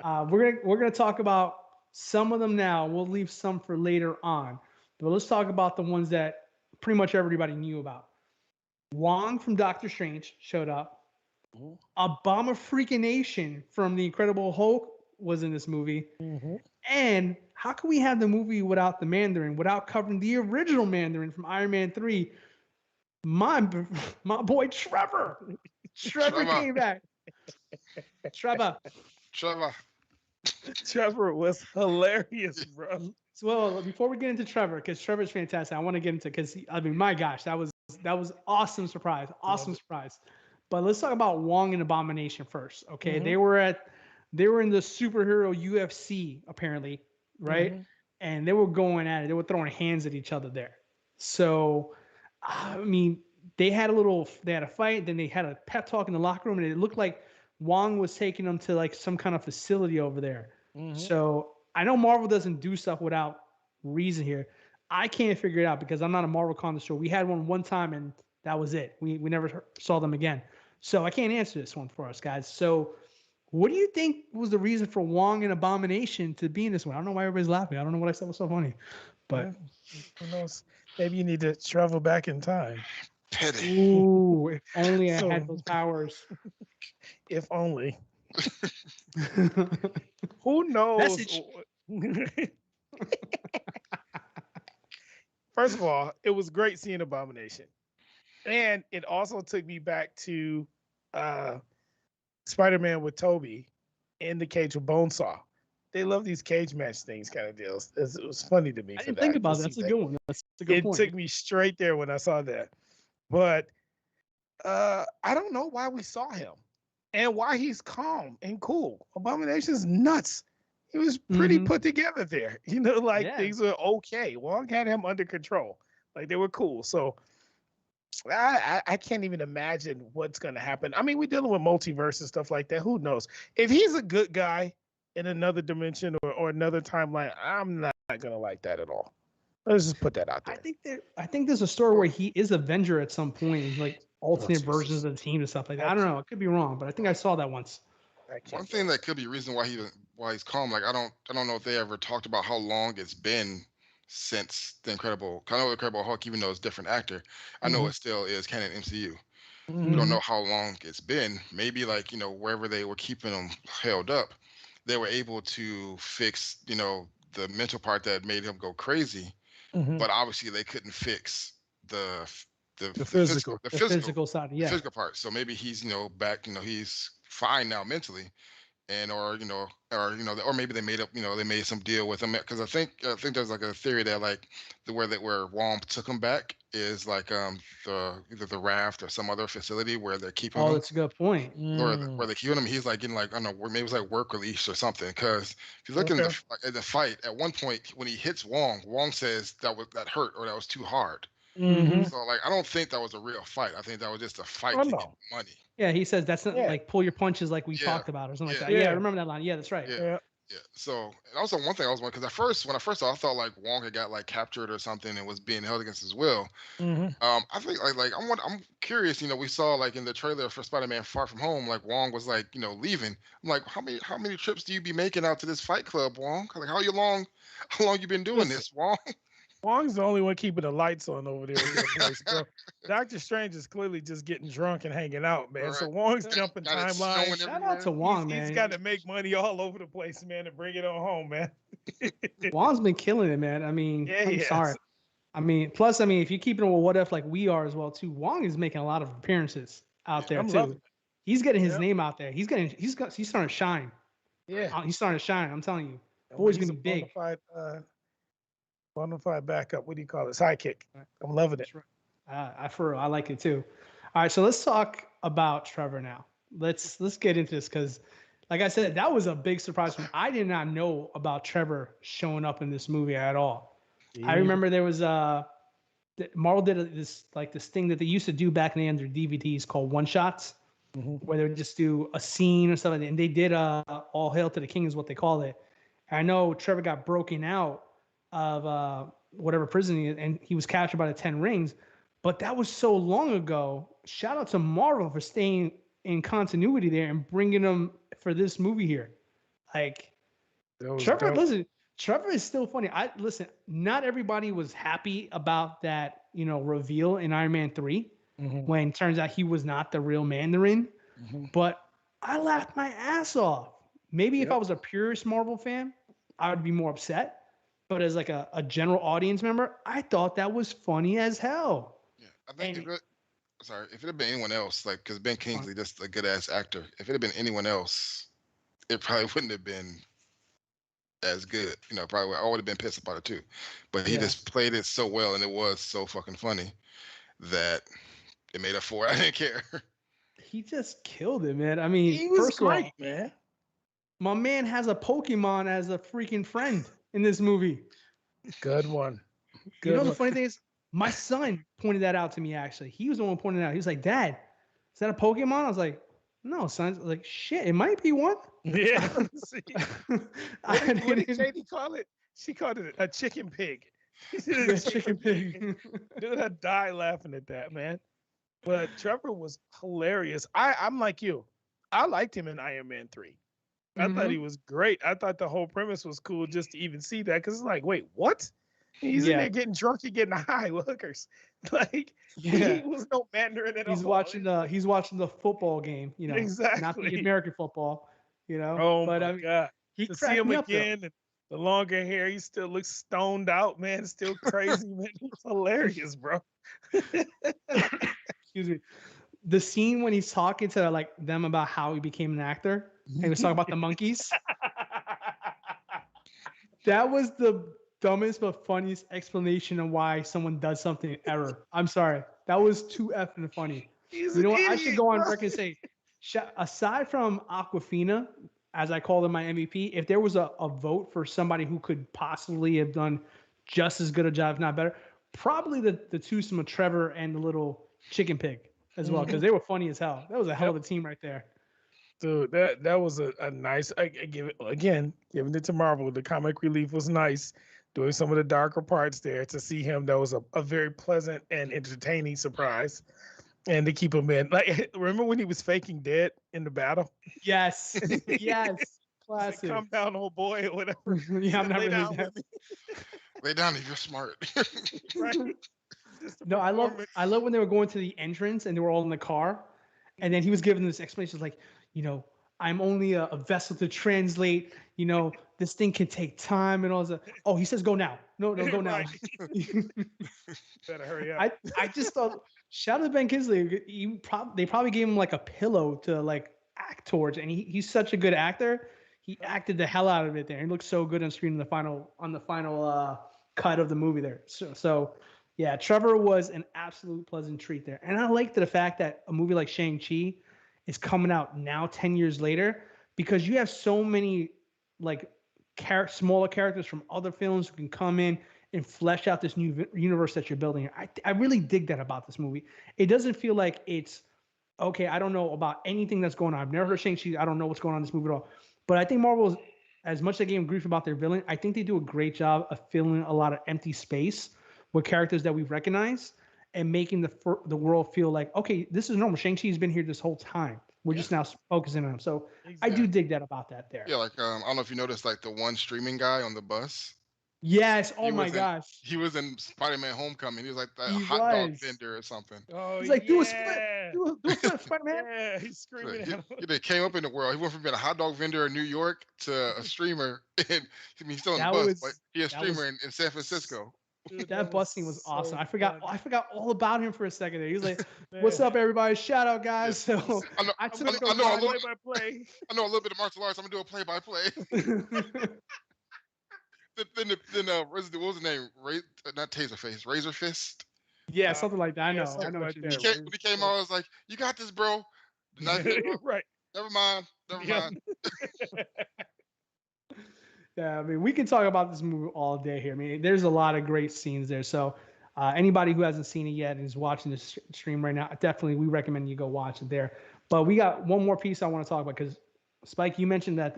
B: We're gonna talk about some of them now. We'll leave some for later on, but let's talk about the ones that pretty much everybody knew about. Wong from Doctor Strange showed up. Obama freaking Nation from the Incredible Hulk was in this movie.
C: Mm-hmm.
B: And how can we have the movie without the Mandarin, without covering the original Mandarin from Iron Man 3? My boy Trevor. Trevor came back. Trevor.
C: Trevor was hilarious, bro.
B: Well, before we get into Trevor, because Trevor's fantastic, I want to get into because I mean, my gosh, that was awesome surprise, surprise. But let's talk about Wong and Abomination first. Okay,
C: Mm-hmm.
B: they were in the superhero UFC apparently, right?
C: Mm-hmm.
B: And they were going at it. They were throwing hands at each other there. So, I mean, they had a fight. Then they had a pep talk in the locker room, and it looked like Wong was taking them to like some kind of facility over there.
C: Mm-hmm.
B: So I know Marvel doesn't do stuff without reason here. I can't figure it out because I'm not a Marvel connoisseur. We had one time, and that was it. We never saw them again. So I can't answer this one for us, guys. So what do you think was the reason for Wong and Abomination to be in this one? I don't know why everybody's laughing. I don't know what I said was so funny. But
C: who knows? Maybe you need to travel back in time.
D: Petty.
B: Ooh, if only I had those powers.
C: If only. Who knows? First of all, it was great seeing Abomination. And it also took me back to Spider-Man with Toby in the cage with Bonesaw. They love these cage match things kind of deals. It was funny to me.
B: I didn't think about that. That's a good one. That's a good point.
C: It took me straight there when I saw that. But I don't know why we saw him and why he's calm and cool. Abomination's nuts. He was pretty put together there. You know, like things were okay. Wong had him under control. Like they were cool. So I can't even imagine what's going to happen. I mean, we're dealing with multiverse and stuff like that. Who knows? If he's a good guy in another dimension or another timeline, I'm not going to like that at all. Let's just put that out there.
B: I think there's a story where he is Avenger at some point, like alternate versions of the team and stuff like that. I don't know. I could be wrong, but I think I saw that once.
D: One thing that could be a reason why he's calm, like I don't know if they ever talked about how long it's been since the Incredible Hulk, even though it's a different actor. I know it still is canon MCU. We don't know how long it's been. Maybe like, you know, wherever they were keeping him held up, they were able to fix, you know, the mental part that made him go crazy. But obviously they couldn't fix the physical
B: side, yeah.
D: The physical part. So maybe he's, you know, back, you know, he's fine now mentally. And or maybe they made some deal with him, because I think there's like a theory that like where Wong took him back is like either the raft or some other facility where they're keeping him.
B: Oh, that's a good point.
D: Where they're keeping him, he's like getting like, I don't know, maybe it was like work release or something. Because if you look at the fight, at one point when he hits Wong says that hurt or that was too hard. So like I don't think that was a real fight. I think that was just a fight to get money.
B: Yeah, he says that's not like pull your punches like we talked about or something like that. Yeah, I remember that line. Yeah, that's right.
D: Yeah. So, and also one thing I was wondering, because when I first saw, I thought like Wong had got like captured or something and was being held against his will. I think I'm curious. You know, we saw like in the trailer for Spider-Man Far From Home, like Wong was like, you know, leaving. I'm like, how many trips do you be making out to this fight club, Wong? Like how long you been doing this, Wong?
C: Wong's the only one keeping the lights on over there in that place, bro. Doctor Strange is clearly just getting drunk and hanging out, man. Right. So Wong's jumping timelines.
B: Shout out to Wong, man.
C: He's got to make money all over the place, man, and bring it on home, man.
B: Wong's been killing it, man. I mean, I'm sorry. I mean, plus, if you keep it with What If like we are as well too, Wong is making a lot of appearances out there too. He's getting his name out there. He's starting to shine.
C: Yeah,
B: he's starting to shine. I'm telling you, boy's gonna be big.
C: Bonafide backup. What do you call it? Sidekick. I'm loving it.
B: I like it too. All right, so let's talk about Trevor now. Let's get into this because, like I said, that was a big surprise for me. I did not know about Trevor showing up in this movie at all. Yeah. I remember there was Marvel did this thing that they used to do back in the end of DVDs called one shots, where they would just do a scene or something. And they did All Hail to the King is what they call it. And I know Trevor got broken out of whatever prison he is, and he was captured by the 10 Rings. But that was so long ago. Shout out to Marvel for staying in continuity there and bringing him for this movie here. Like, Trevor, listen, Trevor is still funny. Not everybody was happy about that, reveal in Iron Man 3 when it turns out he was not the real Mandarin. But I laughed my ass off. Maybe if I was a purist Marvel fan, I would be more upset. But as like a general audience member, I thought that was funny as hell.
D: Yeah, I think if it had been anyone else, like because Ben Kingsley just a good ass actor. If it had been anyone else, it probably wouldn't have been as good. Probably I would have been pissed about it too. But he just played it so well, and it was so fucking funny that it made up for it. I didn't care.
B: He just killed it, man. I mean,
C: He was
B: first
C: great,
B: of all,
C: man.
B: my man has a Pokemon as a freaking friend in this movie.
C: Good one.
B: The funny thing is, my son pointed that out to me, actually. He was the one pointing it out. He was like, Dad, is that a Pokemon? I was like, no, son. I was like, shit, it might be one.
C: Yeah. What did Shady call it? She called it a chicken pig.
B: A chicken pig.
C: Dude, I die laughing at that, man. But Trevor was hilarious. I'm like you. I liked him in Iron Man 3. I thought he was great. I thought the whole premise was cool just to even see that, because it's like, wait, what? He's in there getting drunk and getting high with hookers. Like, he was no Mandarin at all.
B: He's watching the football game,
C: exactly.
B: Not the American football,
C: Oh,
B: but
C: my God.
B: He
C: see him
B: up,
C: again, and the longer hair, he still looks stoned out, man. Still crazy, man. He's hilarious, bro.
B: Excuse me. The scene when he's talking to like them about how he became an actor, and he was talking about the monkeys. That was the dumbest but funniest explanation of why someone does something error. I'm sorry. That was too effing funny. You know what? I should go on record and say, aside from Aquafina, as I call him my MVP, if there was a vote for somebody who could possibly have done just as good a job, if not better, probably the twosome of Trevor and the little chicken pig as well, because they were funny as hell. That was a hell of a team right there.
C: Dude, that was a nice. I give it again, giving it to Marvel. The comic relief was nice, doing some of the darker parts there. To see him, that was a very pleasant and entertaining surprise, and to keep him in. Like, remember when he was faking dead in the battle?
B: Yes, yes, classic.
C: Like, calm down, old boy, or whatever.
B: Yeah, I'm not
C: Lay
B: really
C: down
B: that.
C: with me.
D: Lay down if you're smart.
C: Right.
B: No, I love when they were going to the entrance and they were all in the car, and then he was giving this explanation like, I'm only a vessel to translate. This thing can take time and all that. Oh, he says go now. No, go now.
C: Better hurry up.
B: I just thought, shout out to Ben Kingsley. They probably gave him like a pillow to like act towards, and he's such a good actor. He acted the hell out of it there. He looked so good on screen on the final cut of the movie there. So yeah, Trevor was an absolute pleasant treat there. And I like the fact that a movie like Shang-Chi is coming out now 10 years later, because you have so many like smaller characters from other films who can come in and flesh out this new universe that you're building here. I really dig that about this movie. It doesn't feel like it's, okay, I don't know about anything that's going on. I've never heard Shang-Chi. I don't know what's going on in this movie at all. But I think Marvel, as much as they gave him grief about their villain, I think they do a great job of filling a lot of empty space with characters that we recognize and making the world feel like, okay, this is normal. Shang-Chi's been here this whole time. We're just now focusing on him. So I do dig that about that there.
D: Yeah, like I don't know if you noticed, like the one streaming guy on the bus.
B: Yes. Oh my gosh.
D: He was in Spider-Man: Homecoming. He was like the
B: He
D: hot dog
B: was.
D: vendor or something.
C: Oh,
B: He's like, do a split. Do a split, Spider-Man.
C: Yeah, he's screaming at him.
D: He came up in the world. He went from being a hot dog vendor in New York to a streamer. And he's still on the bus, but he's a streamer in San Francisco.
B: Dude, that bus scene was awesome. I forgot all about him for a second there. He was like, "What's up, everybody? Shout out, guys!" So
D: I know a little bit of martial arts. I'm gonna do a play-by-play. Then what was the name? Not Taserface, Razor Fist.
B: Yeah, something like that. I know.
C: Right
B: What you mean.
D: When he came out, I was like, "You got this, bro."
C: Right.
D: Never mind.
B: Yeah, I mean, we can talk about this movie all day here. I mean, there's a lot of great scenes there. So anybody who hasn't seen it yet and is watching this stream right now, definitely we recommend you go watch it there. But we got one more piece I want to talk about, because Spike, you mentioned that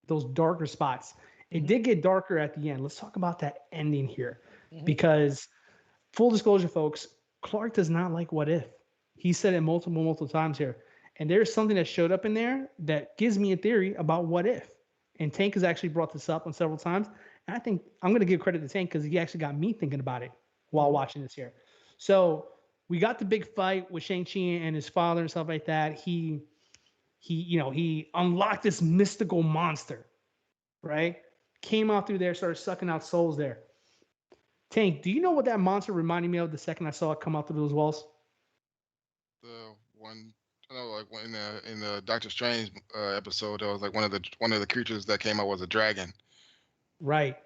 B: those darker spots. It did get darker at the end. Let's talk about that ending here, because full disclosure, folks, Clark does not like What If. He said it multiple times here. And there's something that showed up in there that gives me a theory about What If. And Tank has actually brought this up on several times. And I think I'm going to give credit to Tank, because he actually got me thinking about it while watching this here. So we got the big fight with Shang-Chi and his father and stuff like that. He he unlocked this mystical monster, right? Came out through there, started sucking out souls there. Tank, do you know what that monster reminded me of the second I saw it come out through those walls?
D: The one, I know, like in the Doctor Strange episode, there was like one of the creatures that came out was a dragon.
B: Right.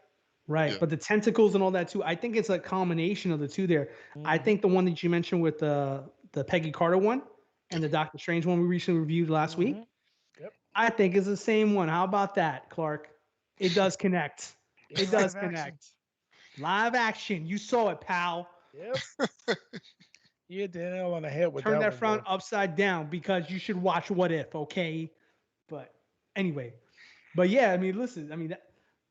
B: Right.
D: Yeah.
B: But the tentacles and all that too, I think it's a combination of the two there. I think the one that you mentioned with the Peggy Carter one and the Doctor Strange one we recently reviewed last week,
C: Yep.
B: I think is the same one. How about that, Clark? It does connect. It does
C: Live
B: connect.
C: action.
B: Live action. You saw it, pal.
C: Yep. You hit the nail on the head with
B: Turn that
C: one,
B: frown
C: boy.
B: upside down because you should watch What If, okay? But anyway, but yeah, I mean, listen, I mean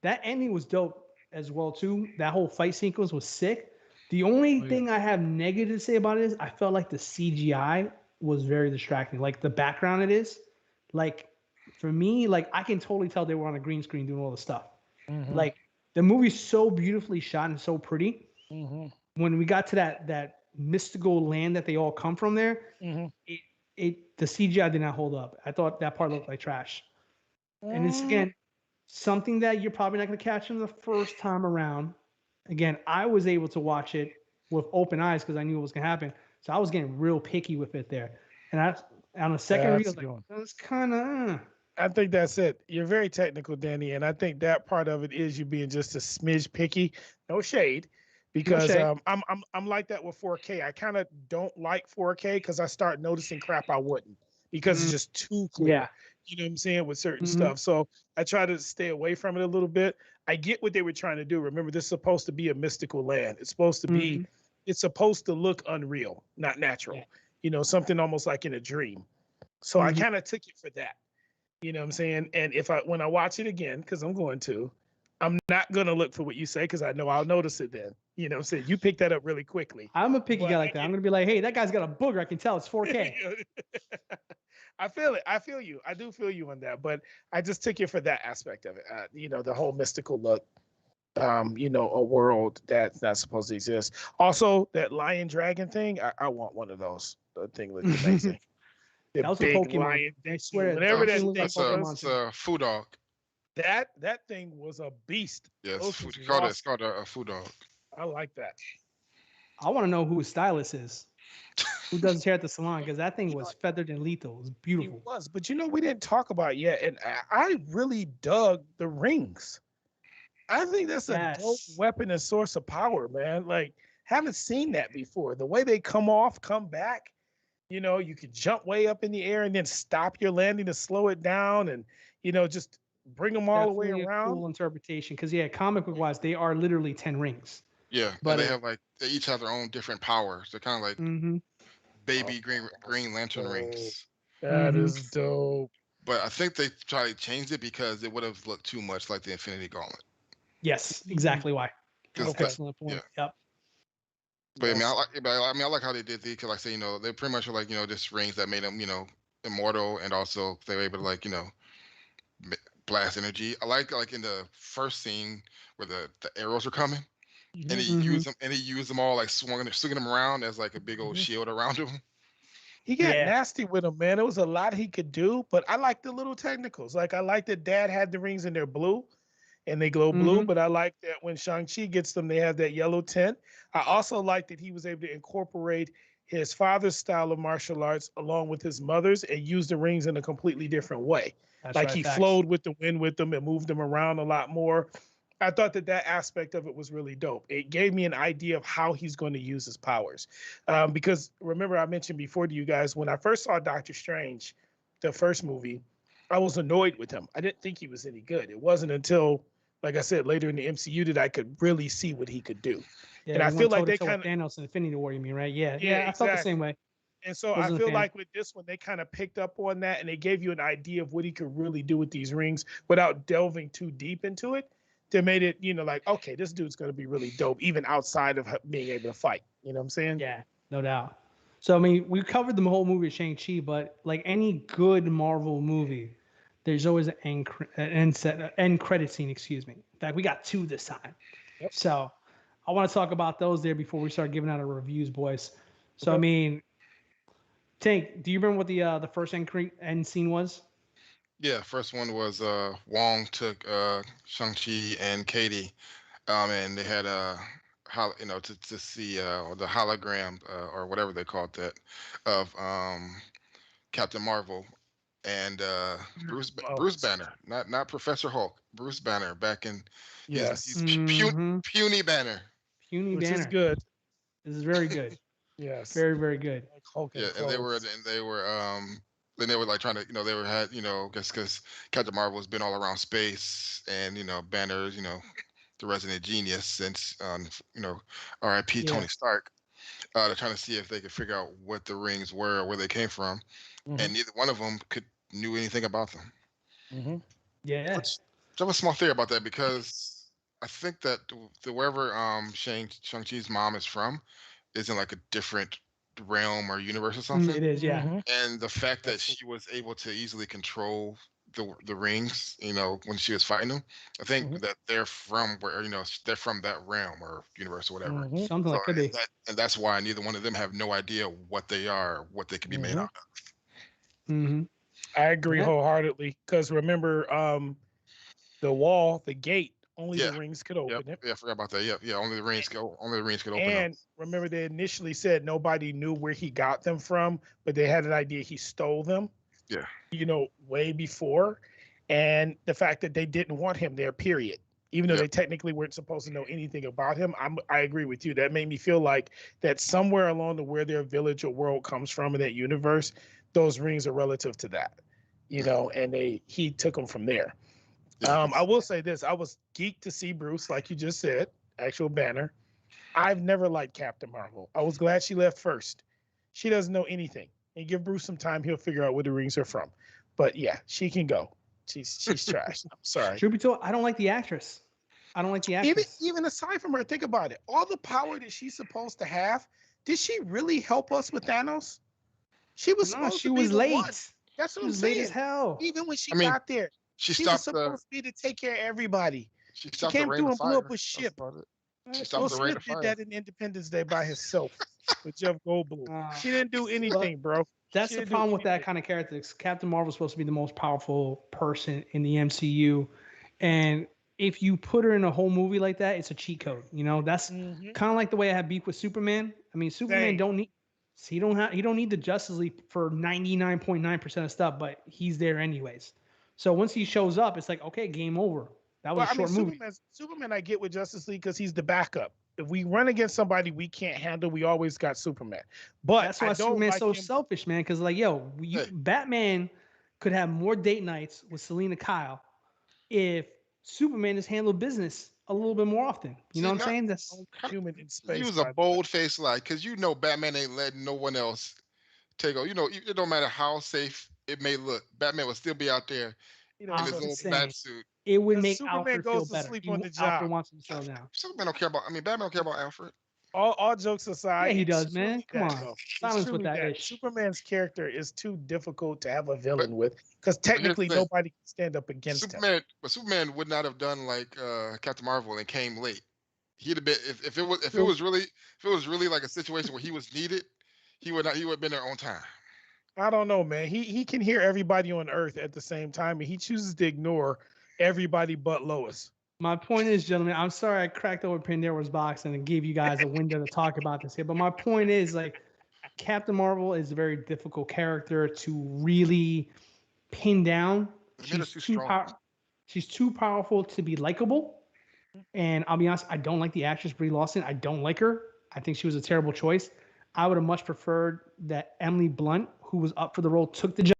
B: that ending was dope as well too. That whole fight sequence was sick. The only thing I have negative to say about it is I felt like the CGI was very distracting. Like the background it is, like for me, like I can totally tell they were on a green screen doing all the stuff. Like the movie's so beautifully shot and so pretty. When we got to that mystical land that they all come from there, the CGI did not hold up. I thought that part looked like trash. And it's again something that you're probably not going to catch in the first time around. Again, I was able to watch it with open eyes because I knew what was going to happen. So I was getting real picky with it there. And on the second read, I was like, that's kind of.
C: I think that's it. You're very technical, Danny, and I think that part of it is you being just a smidge picky. No shade, because I'm like that with 4K. I kind of don't like 4K because I start noticing crap I wouldn't because it's just too clear.
B: Yeah.
C: You know what I'm saying, with certain stuff. So I try to stay away from it a little bit. I get what they were trying to do. Remember, this is supposed to be a mystical land. It's supposed to be. It's supposed to look unreal, not natural.
B: Yeah.
C: You know, something almost like in a dream. So I kind of took it for that. You know what I'm saying? And when I watch it again, because I'm going to, I'm not going to look for what you say because I know I'll notice it then. You know what I'm saying? You pick that up really quickly.
B: I'm a picky guy like that. I'm going to be like, hey, that guy's got a booger. I can tell it's 4K.
C: I feel it. I feel you. I do feel you on that. But I just took it for that aspect of it. You know, the whole mystical look. You know, a world that's not supposed to exist. Also, that lion dragon thing, I want one of those. The thing looks amazing.
B: That was a Pokemon. I swear,
C: whenever that
B: thing
D: That's a food dog.
C: that thing was a beast.
D: Yes,
C: Those
D: it's
C: was
D: called a food dog.
C: I like that.
B: I want to know who his stylist is. Who does his hair at the salon? Because that thing was feathered and lethal. It was beautiful.
C: It was, but you know, we didn't talk about it yet, and I really dug the rings. I think that's a dope weapon and source of power, man. Like, haven't seen that before. The way they come off, come back. You know, you could jump way up in the air and then stop your landing to slow it down, and you know, just bring them all the way around.
B: A cool interpretation, because comic book wise, they are literally 10 rings.
D: Yeah, but they have they each have their own different powers. They're kind of like baby Green Lantern rings.
C: That is dope.
D: But I think they tried to change it because it would have looked too much like the Infinity Gauntlet.
B: Yes, exactly why. Excellent point.
D: Yeah.
B: Yep.
D: But I mean, I like how they did because, like, say, you know, they pretty much are like, you know, just rings that made them, you know, immortal, and also they were able to, like, you know, blast energy. I like in the first scene where the arrows are coming, and he used them all, like swinging them around as like a big old shield around him.
C: He got nasty with them, man. It was a lot he could do, but I like the little technicals. Like, I like that Dad had the rings and they're blue. And they glow blue, but I like that when Shang-Chi gets them, they have that yellow tint. I also like that he was able to incorporate his father's style of martial arts along with his mother's and use the rings in a completely different way. He flowed with the wind with them and moved them around a lot more. I thought that aspect of it was really dope. It gave me an idea of how he's going to use his powers. Because remember, I mentioned before to you guys, when I first saw Doctor Strange, the first movie, I was annoyed with him. I didn't think he was any good. It wasn't until, like I said, later in the MCU that I could really see what he could do.
B: Yeah,
C: and I feel like they kind of
B: Thanos and Infinity War, you mean, right? Yeah,
C: exactly.
B: I felt the same way.
C: And so I feel like with this one, they kind of picked up on that and they gave you an idea of what he could really do with these rings without delving too deep into it. They made it, you know, like, okay, this dude's going to be really dope, even outside of being able to fight. You know what I'm saying?
B: Yeah, no doubt. So, I mean, we covered the whole movie of Shang-Chi, but like any good Marvel movie, there's always an end credit scene, excuse me. In fact, we got 2 this time.
C: Yep.
B: So I want to talk about those there before we start giving out our reviews, boys. So, I mean, Tank, do you remember what the first end scene was?
D: Yeah, first one was Wong took Shang-Chi and Katie, and they had to see the hologram or whatever they called that of Captain Marvel and Bruce
C: Oh,
D: Banner, not Professor Hulk, Bruce Banner back in
C: yes,
D: puny Banner.
B: Puny
C: which is
B: Banner.
C: good.
B: This is very good.
C: Yes,
B: Very, very good.
C: like Hulk
D: Yeah,
C: and clothes.
D: then they were like trying to they were had guess because Captain Marvel has been all around space and Banner the resident genius since R.I.P.
B: Yeah.
D: Tony Stark. They're trying to see if they could figure out what the rings were or where they came from,
C: Mm-hmm.
D: and neither one of them knew anything about them.
C: Mm-hmm.
B: Yeah.
D: Which I have a small theory about that because I think that the wherever Shang-Chi's mom is from is in like a different realm or universe or something.
B: It is, yeah.
C: Mm-hmm.
D: And the fact that
C: That's
D: she was able to easily control the rings, when she was fighting them, I think
C: mm-hmm.
D: that they're from where they're from that realm or universe or whatever.
C: Mm-hmm.
B: Something
D: So
B: like could be.
D: that's why neither one of them have no idea what they are, or what they could be made
C: Mm-hmm.
D: out of.
B: Mm-hmm.
C: I agree
B: Yeah.
C: wholeheartedly because remember, the wall, the gate, only
D: Yeah.
C: the rings could
D: Yep.
C: open it.
D: Yeah, I forgot about that. Yep. Yeah. Only the rings could open up.
C: And remember, they initially said nobody knew where he got them from, but they had an idea he stole them,
D: Yeah.
C: way before. And the fact that they didn't want him there, period. Even though
D: Yep.
C: they technically weren't supposed to know anything about him, I agree with you. That made me feel like that somewhere along the where their village or world comes from in that universe, those rings are relative to that, and he took them from there.
D: Yeah.
C: I will say this: I was geeked to see Bruce, like you just said, actual Banner. I've never liked Captain Marvel. I was glad she left first. She doesn't know anything, and give Bruce some time; he'll figure out where the rings are from. But yeah, she can go. She's trash. I'm sorry.
B: Truth be told, I don't like the actress. I don't like the
C: Even
B: actress.
C: even aside from her, think about it. All the power that she's supposed to have, did she really help us with Thanos? She was
B: No,
C: supposed
B: she
C: to be
B: was
C: the one.
B: late.
C: That's what
B: She
C: I'm
B: was late as
C: saying.
B: hell.
C: Even when she
D: I mean,
C: got there,
D: she
C: she was
D: stopped the
C: supposed to be to take care of everybody.
D: she
C: She
D: stopped the
C: came
D: rain
C: through
D: of
C: and blew up
D: fire.
C: a
D: That's
C: ship.
D: about it. She
C: Right?
D: stopped
C: Will
D: the rain
C: Smith
D: of
C: did
D: fire.
C: that in Independence Day by herself with Jeff Goldblum.
B: Uh,
C: She didn't do
B: but
C: anything, bro.
B: that's
C: She
B: the
C: didn't do
B: problem with that
C: anything.
B: kind of character. Captain Marvel's supposed to be the most powerful person in the MCU, and if you put her in a whole movie like that, it's a cheat code. That's
C: Mm-hmm.
B: kind of like the way I have beef with Superman. I mean, Superman
C: Same.
B: don't need. He don't need the Justice League for 99.9% of stuff, but he's there anyways. So once he shows up, it's like, okay, game over. That was
C: Well,
B: a
C: I mean,
B: short movie.
C: Superman, I get with Justice League because he's the backup. If we run against somebody we can't handle, we always got Superman. But
B: That's
C: I
B: why
C: don't
B: Superman's
C: like
B: so
C: him.
B: selfish, man. Because like, yo,
D: Hey,
B: Batman could have more date nights with Selena Kyle if Superman has handled business a little bit more often. You know
D: see,
B: what I'm
D: not
B: saying? That's
C: Only human in space,
D: use a
C: by the way.
D: bold faced lie, because Batman ain't letting no one else take over. It don't matter how safe it may look, Batman will still be out there
C: He don't
D: in his
B: I'm
C: trust
D: little
B: just
C: anyone.
D: bat
B: saying
D: suit.
B: it would
C: Because
B: make
C: Superman
B: Alfred
C: goes
B: feel
C: to
B: better.
C: sleep on the
B: Alfred
C: job.
B: wants him to settle down.
D: Superman don't care about. I mean, Batman don't care about Alfred.
C: All jokes
B: Yeah,
C: aside,
B: he
C: it's
B: does, man.
C: truly
B: Come
C: that
B: on,
C: though. It's
B: silence with
C: truly
B: that
C: that.
B: ish.
C: Superman's character is too difficult to have a
D: But
C: villain with because
D: but here's
C: technically
D: the thing:
C: nobody can stand up against him.
D: Superman would not have done like Captain Marvel and came late. He'd have been if it
B: True.
D: was really like a situation where he was needed, he would have been there on time.
C: I don't know, man. He can hear everybody on Earth at the same time, and he chooses to ignore everybody but Lois.
B: My point is, gentlemen, I'm sorry I cracked open Pandora's box and gave you guys a window to talk about this here. But my point is, like, Captain Marvel is a very difficult character to really pin down.
D: They made her
B: She's
D: too
B: too
D: strong.
B: power. She's too powerful to be likable. And I'll be honest, I don't like the actress Brie Larson. I don't like her. I think she was a terrible choice. I would have much preferred that Emily Blunt, who was up for the role, took the job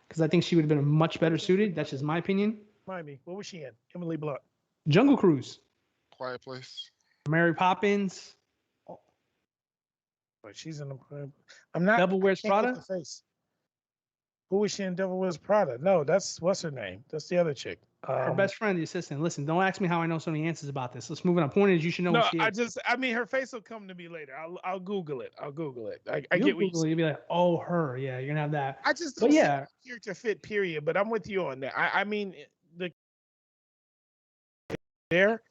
B: because I think she would have been much better suited. That's just my opinion.
C: Remind me, what was she in? Emily Blunt.
B: Jungle Cruise,
D: Quiet Place.
B: Mary Poppins,
C: But she's in the. I'm not.
B: Devil
C: I
B: Wears
C: can't get
B: Prada.
C: the face. Who was she in Devil Wears Prada? No, that's what's her name. That's the other chick.
B: Her best friend, the assistant. Listen, don't ask me how I know so many answers about this. Let's move on. Point is, you should know who
C: No,
B: she is.
C: I mean, her face will come to me later. I'll Google it. I'll Google it. I
B: You'll
C: get what
B: Google it, you'll be like, oh, her. Yeah, you're gonna have that.
C: I just
B: But
C: don't see
B: yeah,
C: the character fit. Period. But I'm with you on that. I mean, the there.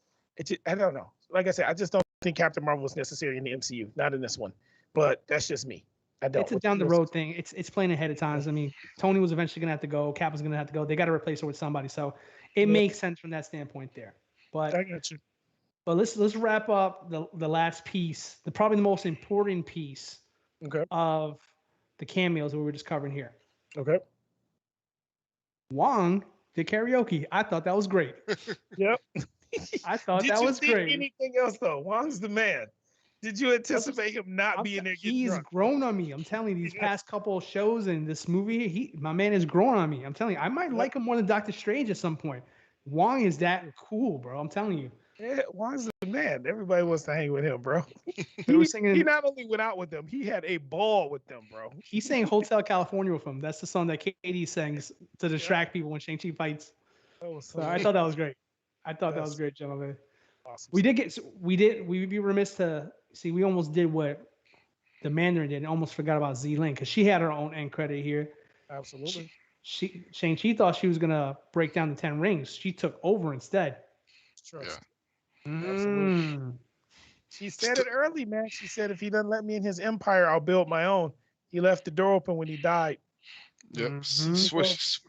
C: I don't know. Like I said, I just don't think Captain Marvel is necessary in the MCU. Not in this one. But that's just me. I don't.
B: It's a down the road thing. It's playing ahead of times. I mean, Tony was eventually gonna have to go. Cap was gonna have to go. They got to replace her with somebody. So it makes sense from that standpoint there. But
C: I got you.
B: But let's wrap up the last piece, probably the most important piece of the cameos that we were just covering here.
C: Okay.
B: Wong did karaoke. I thought that was great.
C: Yep.
B: I thought
C: Did
B: that
C: you
B: was
C: think
B: great.
C: anything else though? Wong's the man. Did you anticipate him not being there getting
B: He's
C: drunk?
B: grown on me. I'm telling you, these past couple of shows and this movie, my man is growing on me. I'm telling you, I might like him more than Doctor Strange at some point. Wong is that cool, bro. I'm telling you.
C: Yeah, Wong's the man. Everybody wants to hang with him, bro.
B: They were
C: He
B: singing.
C: not only went out with them, he had a ball with them, bro.
B: He sang Hotel California with him. That's the song that Katie sings to distract people when Shang-Chi fights. So I thought that was great. I thought that was great, gentlemen.
C: Awesome.
B: We'd be remiss to see. We almost did what the Mandarin did and almost forgot about Z-Link because she had her own end credit here.
C: Absolutely.
B: Shang-Chi thought she was gonna break down the 10 rings. She took over instead.
C: Trust.
B: Absolutely.
C: She said it early, man. She said if he doesn't let me in his empire, I'll build my own. He left the door open when he died.
D: Yep. Switch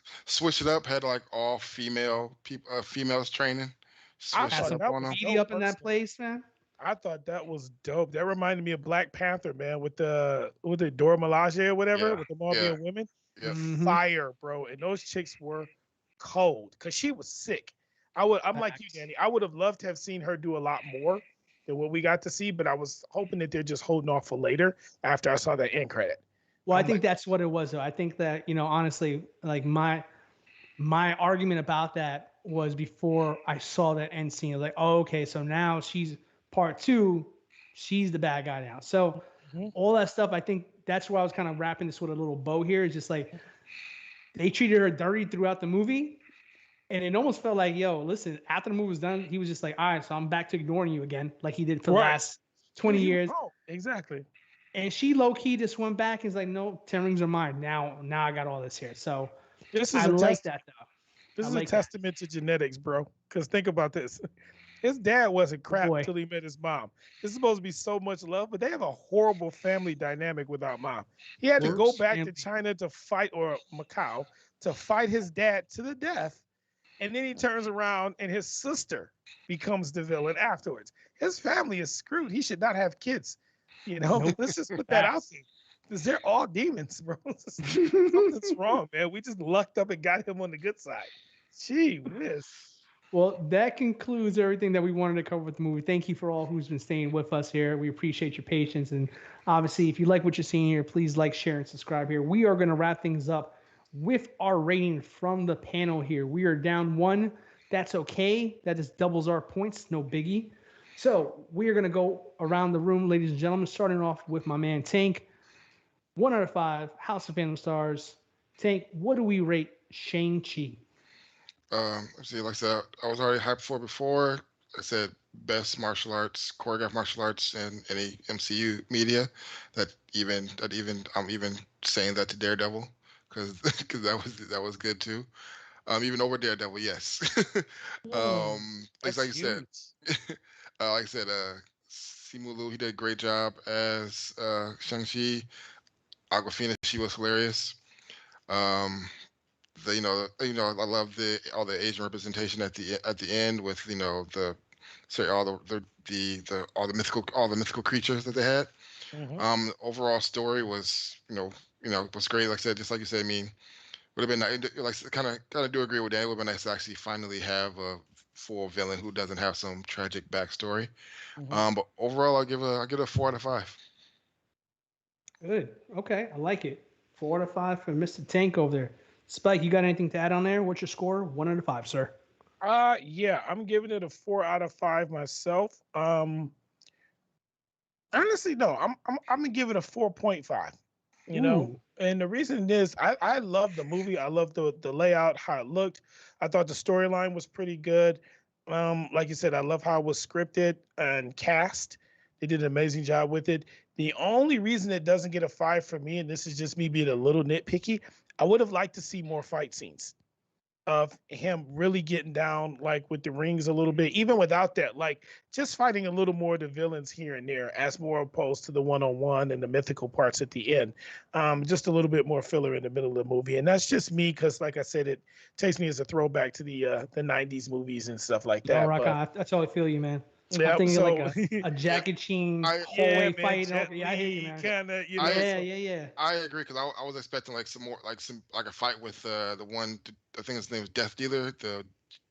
D: it up. Had like all female people, females training. Switched it up on them.
B: Up in that place, man.
C: I thought that was dope. That reminded me of Black Panther, man, with the Dora Milaje or whatever, with them all being women.
D: Yeah.
C: Fire, bro. And those chicks were cold because she was sick. I'm like you, Danny. I would have loved to have seen her do a lot more than what we got to see, but I was hoping that they're just holding off for later after I saw that end credit.
B: Well, I think that's what it was, though. I think that, honestly, like my argument about that was before I saw that end scene. Like, oh, okay, so now she's part 2. She's the bad guy now. So all that stuff, I think that's why I was kind of wrapping this with a little bow here. It's just like they treated her dirty throughout the movie. And it almost felt like, yo, listen, after the movie was done, he was just like, all right, so I'm back to ignoring you again, like he did for the last 20 years.
C: Oh, exactly.
B: And she low-key just went back and was like, no, 10 rings are mine. Now I got all this here. So I like that, though.
C: This is a testament to genetics, bro. Because think about this. His dad wasn't crap until he met his mom. This is supposed to be so much love, but they have a horrible family dynamic without mom. He had to go back to China to fight, or Macau, to fight his dad to the death. And then he turns around and his sister becomes the villain afterwards. His family is screwed. He should not have kids. Let's just put that out there. Because they're all demons, bro. Something's wrong, man. We just lucked up and got him on the good side. Gee whiz.
B: Well, that concludes everything that we wanted to cover with the movie. Thank you for all who's been staying with us here. We appreciate your patience. And obviously, if you like what you're seeing here, please like, share, and subscribe here. We are going to wrap things up with our rating from the panel here. We are down 1. That's okay. That just doubles our points. No biggie. So we are going to go around the room, ladies and gentlemen, starting off with my man Tank. 1 out of 5, House of Phantom Stars. Tank, what do we rate Shang-Chi?
D: Let's see, like I said, I was already hyped for it before. I said best martial arts, choreographed martial arts in any MCU media. I'm even saying that to Daredevil because that was good too. Even over Daredevil, yes. Like you said, Simu Liu, he did a great job as Shang-Chi. Aquafina, she was hilarious. I love all the Asian representation at the end with all the mythical creatures that they had. The overall story was was great. Like I said, just like you said, I mean, would have been nice. Like kind of do agree with that. It would have been nice to actually finally have a full villain who doesn't have some tragic backstory. But overall, I'll give it a 4 out of 5.
B: Good. Okay, I like it. 4 out of 5 for Mr. Tank over there. Spike, you got anything to add on there? What's your score? 1 out of 5, sir.
C: Yeah, I'm giving it a 4 out of 5 myself. Honestly, no, I'm gonna give it a 4.5. And the reason is I love the movie. I love the layout, how it looked. I thought the storyline was pretty good. Like you said, I love how it was scripted and cast. They did an amazing job with it. The only reason it doesn't get a 5 for me, and this is just me being a little nitpicky, I would have liked to see more fight scenes. of him really getting down like with the rings a little bit, even without that, like just fighting a little more of the villains here and there, as more opposed to the one-on-one and the mythical parts at the end. Just a little bit more filler in the middle of the movie, and that's just me because, like I said, it takes me as a throwback to the '90s movies and stuff like
B: Yo,
C: that.
B: rock
C: But
B: on. That's all I feel you, man. I'm
C: yeah,
B: thinking like
C: so
B: a Jackie Chan
C: yeah,
B: hallway
C: man,
B: fight.
C: Jet
B: Yeah, I hear you,
C: Li
B: man.
C: kind of,
B: Yeah,
C: so
B: yeah, yeah.
D: I agree because I was expecting like some more like a fight with the one I think his name was Death Dealer, the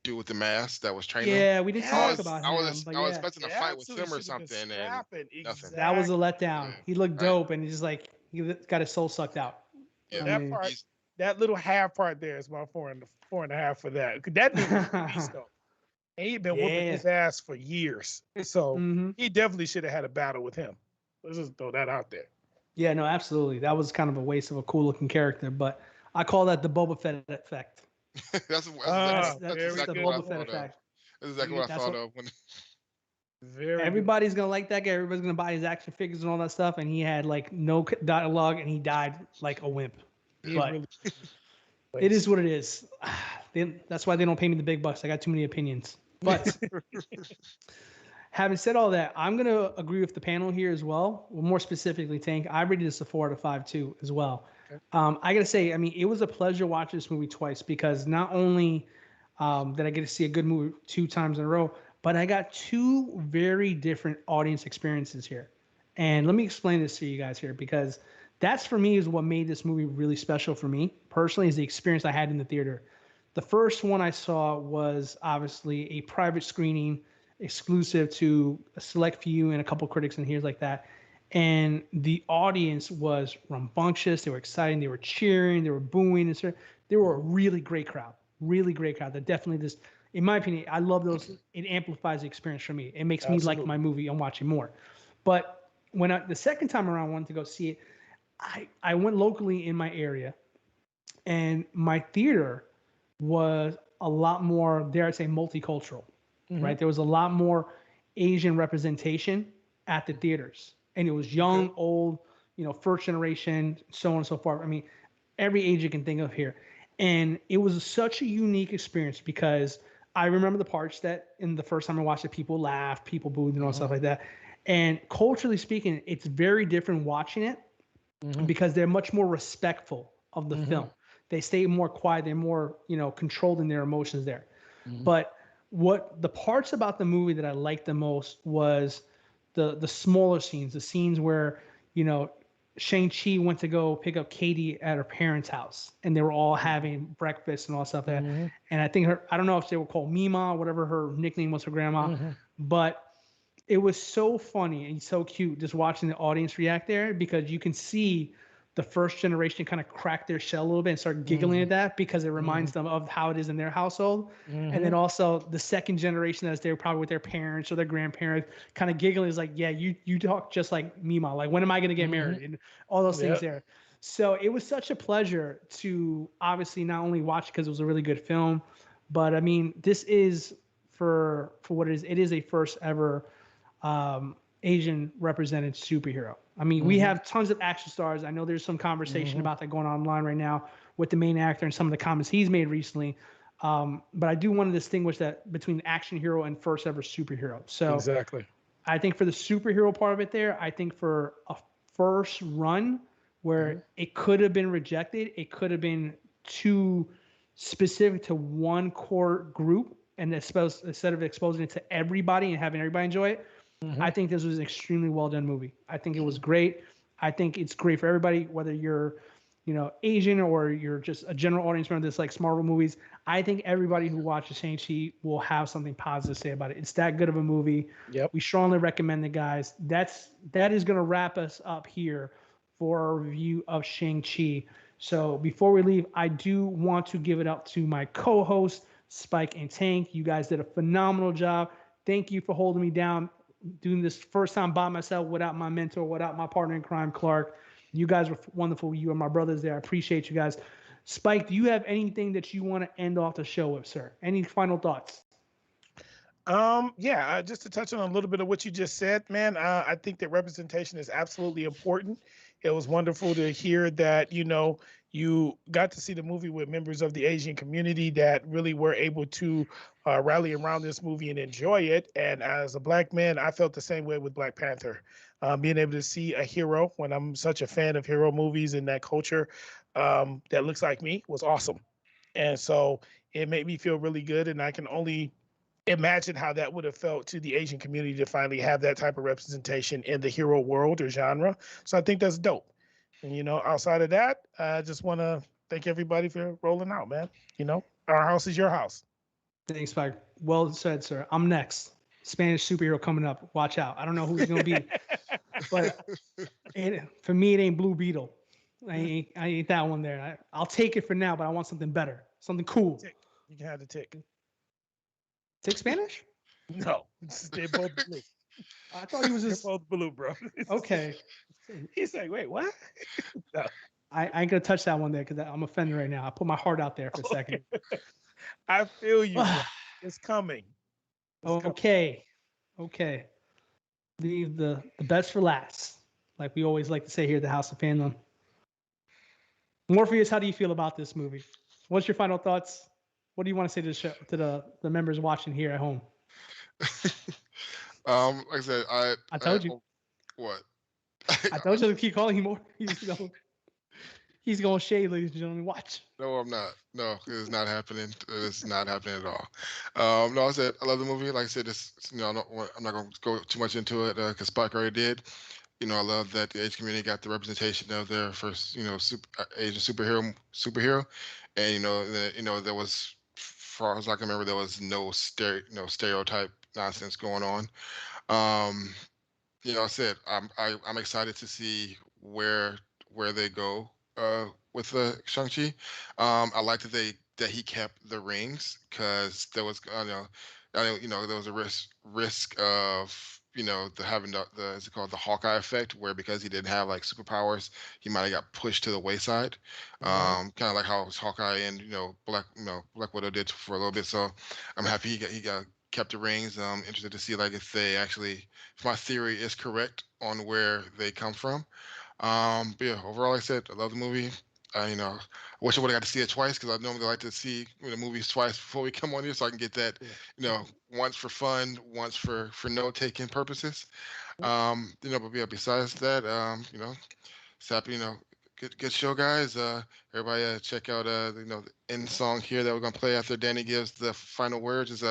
D: dude with the mask that was training him.
B: Yeah, we didn't talk
C: yes,
B: about him, but
D: I was
B: yeah,
D: expecting a fight with
C: that's who
D: him or
C: should have been
D: something and
C: scrapping.
D: nothing.
B: that was a
C: Exactly.
B: letdown.
D: Yeah,
B: He looked
D: I
B: dope, and he's just like he got his soul sucked out.
C: Well,
D: yeah.
B: I
C: that
B: mean,
C: part,
D: He's
C: that little half part there is my four and a half for that. 'Cause that dude was a beast though. And he'd been whooping
B: yeah.
C: his ass for years. So
B: hmm
C: he definitely should have had a battle with him. Let's just throw that out there.
B: Yeah, no, absolutely. That was kind of a waste of a cool looking character, but I call that the Boba Fett effect.
D: that's
C: Ah,
B: That's
C: very
B: the
D: exactly
C: good
D: what I
B: Boba
C: point.
B: Fett
D: thought of.
B: effect.
D: That's exactly what I
B: That's
D: thought
B: what
D: of when.
C: Very good.
B: everybody's gonna like that guy. Everybody's gonna buy his action figures and all that stuff. And he had like no dialogue, and he died like a wimp.
C: He
B: But
C: really
B: it is
C: waste.
B: what it is. That's why they don't pay me the big bucks. I got too many opinions. But having said all that, I'm gonna agree with the panel here as well. Well, more specifically, Tank, I rated this a 4 out of 5 too, as well. I gotta say, I mean, it was a pleasure watching this movie twice because not only did I get to see a good movie 2 times in a row, but I got 2 very different audience experiences here. And let me explain this to you guys here because that's for me is what made this movie really special for me personally is the experience I had in the theater. The first one I saw was obviously a private screening exclusive to a select few and a couple critics and here's like that. And the audience was rambunctious. They were excited. They were cheering. They were booing. And they were a really great crowd. Really great crowd. That definitely just, in my opinion, I love those. It amplifies the experience for me. It makes me like
C: Absolutely.
B: my movie and watching more. But when the second time around I wanted to go see it, I went locally in my area, and my theater was a lot more, dare I say, multicultural, right? There was a lot more Asian representation at the theaters, and it was young, old, first generation, so on and so forth. I mean, every age you can think of here, and it was such a unique experience because I remember the parts that in the first time I watched it, people laughed, people booed, and all stuff like that. And culturally speaking, it's very different watching it because they're much more respectful of the film. They stay more quiet. They're more, controlled in their emotions there. But what the parts about the movie that I liked the most was the smaller scenes, the scenes where, Shang-Chi went to go pick up Katie at her parents' house and they were all having breakfast and all stuff like that. And I think I don't know if they were called Mima, whatever her nickname was for grandma, but it was so funny and so cute just watching the audience react there because you can see the first generation kind of crack their shell a little bit and start giggling at that because it reminds them of how it is in their household. And then also the second generation as they're probably with their parents or their grandparents kind of giggling is like, yeah, you talk just like Mima. Like, when am I going to get married? And all those things there. So it was such a pleasure to obviously not only watch because it was a really good film, but I mean, this is for what it is. It is a first ever Asian represented superhero. I mean, we have tons of action stars. I know there's some conversation about that going on online right now with the main actor and some of the comments he's made recently. But I do want to distinguish that between action hero and first ever superhero. So
C: Exactly.
B: I think for the superhero part of it there, I think for a first run where it could have been rejected, it could have been too specific to one core group, and instead of exposing it to everybody and having everybody enjoy it, I think this was an extremely well done movie. I think it was great. I think it's great for everybody, whether you're, Asian or you're just a general audience member that likes Marvel movies. I think everybody who watches Shang-Chi will have something positive to say about it. It's that good of a movie.
C: Yep.
B: We strongly recommend it, guys. That is going to wrap us up here for our review of Shang-Chi. So before we leave, I do want to give it up to my co-hosts, Spike and Tank. You guys did a phenomenal job. Thank you for holding me down, doing this first time by myself without my mentor, without my partner in crime, Clark. You guys were wonderful. You are my brothers there. I appreciate you guys. Spike, do you have anything that you want to end off the show with, sir? Any final thoughts?
C: Just to touch on a little bit of what you just said, man, I think that representation is absolutely important. It was wonderful to hear that, you You got to see the movie with members of the Asian community that really were able to rally around this movie and enjoy it. And as a black man, I felt the same way with Black Panther. Being able to see a hero when I'm such a fan of hero movies and that culture that looks like me was awesome. And so it made me feel really good. And I can only imagine how that would have felt to the Asian community to finally have that type of representation in the hero world or genre. So I think that's dope. And outside of that, I just want to thank everybody for rolling out, man. Our house is your house.
B: Thanks, Spike. Well said, sir. I'm next. Spanish superhero coming up. Watch out. I don't know who's gonna be, but for me, it ain't Blue Beetle. I ain't that one there. I'll take it for now, but I want something better, something cool.
C: Tick. You can have the tick.
B: Tick Spanish?
C: No, they're both blue.
B: I thought he was
C: They're
B: just
C: both blue, bro.
B: okay.
C: He's like, wait, what? No.
B: I ain't gonna touch that one there because I'm offended right now. I put my heart out there for a second.
C: I feel you. Bro. It's coming.
B: Okay. Leave the best for last, like we always like to say here at the House of Fandom. Morpheus, how do you feel about this movie? What's your final thoughts? What do you want to say to the show, to the members watching here at home?
D: Like I said,
B: I told you.
D: What?
B: I told you to keep calling him more. He's going shade, ladies and gentlemen. Watch.
D: No, I'm not. No, it's not happening. It's not happening at all. No, I said I love the movie. Like I said, I'm not going to go too much into it because Spike already did. I love that the Asian community got the representation of their first, Asian superhero, and there was, as far as I can remember, there was no stereotype nonsense going on. I said I'm excited to see where they go with the Shang-Chi. I like that he kept the rings because there was there was a risk of the having the is it called the Hawkeye effect, where because he didn't have like superpowers, he might have got pushed to the wayside. Kind of like how Hawkeye and Black Widow did for a little bit. So I'm happy he got kept the rings. I'm interested to see like if my theory is correct on where they come from. But yeah, overall, like I said, I love the movie. I wish I would have got to see it twice because I normally like to see the movies twice before we come on here, so I can get that, once for fun, once for note taking purposes. But yeah, besides that, it's happy, good show, guys. Everybody, check out the end song here that we're gonna play after Danny gives the final words. Is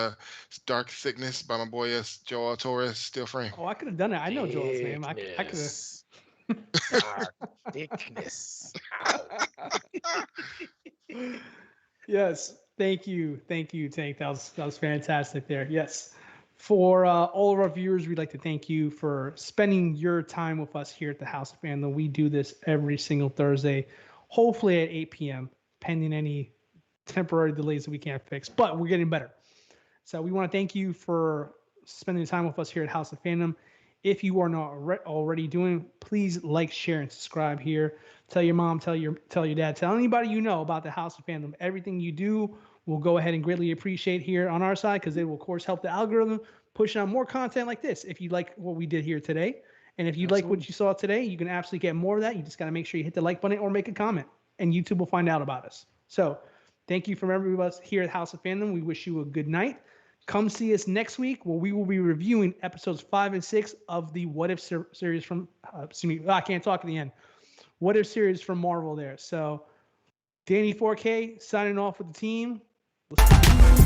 D: "Dark Thickness" by my boy Joel Torres, Steel Frame.
B: Oh, I could have done it. I know Joel's name. I could have.
C: Dark thickness.
B: Yes, thank you, Tank. That was fantastic there. Yes, for all of our viewers, we'd like to thank you for spending your time with us here at the House of Fandom. We do this every single Thursday, hopefully at 8 p.m., pending any temporary delays that we can't fix, but we're getting better. So we want to thank you for spending time with us here at House of Fandom. If you are not already doing, please like, share, and subscribe here. Tell your mom, tell your dad, tell anybody you know about the House of Fandom. Everything you do, we'll go ahead and greatly appreciate here on our side because they will, of course, help the algorithm push out more content like this. If you like what we did here today, and if you like what you saw today, you can absolutely get more of that. You just got to make sure you hit the like button or make a comment, and YouTube will find out about us. So thank you from everybody of us here at House of Fandom. We wish you a good night. Come see us next week where we will be reviewing episodes 5 and 6 of the What If series from, I can't talk at the end. What If series from Marvel there. So, Danny 4K signing off with the team. We'll see you.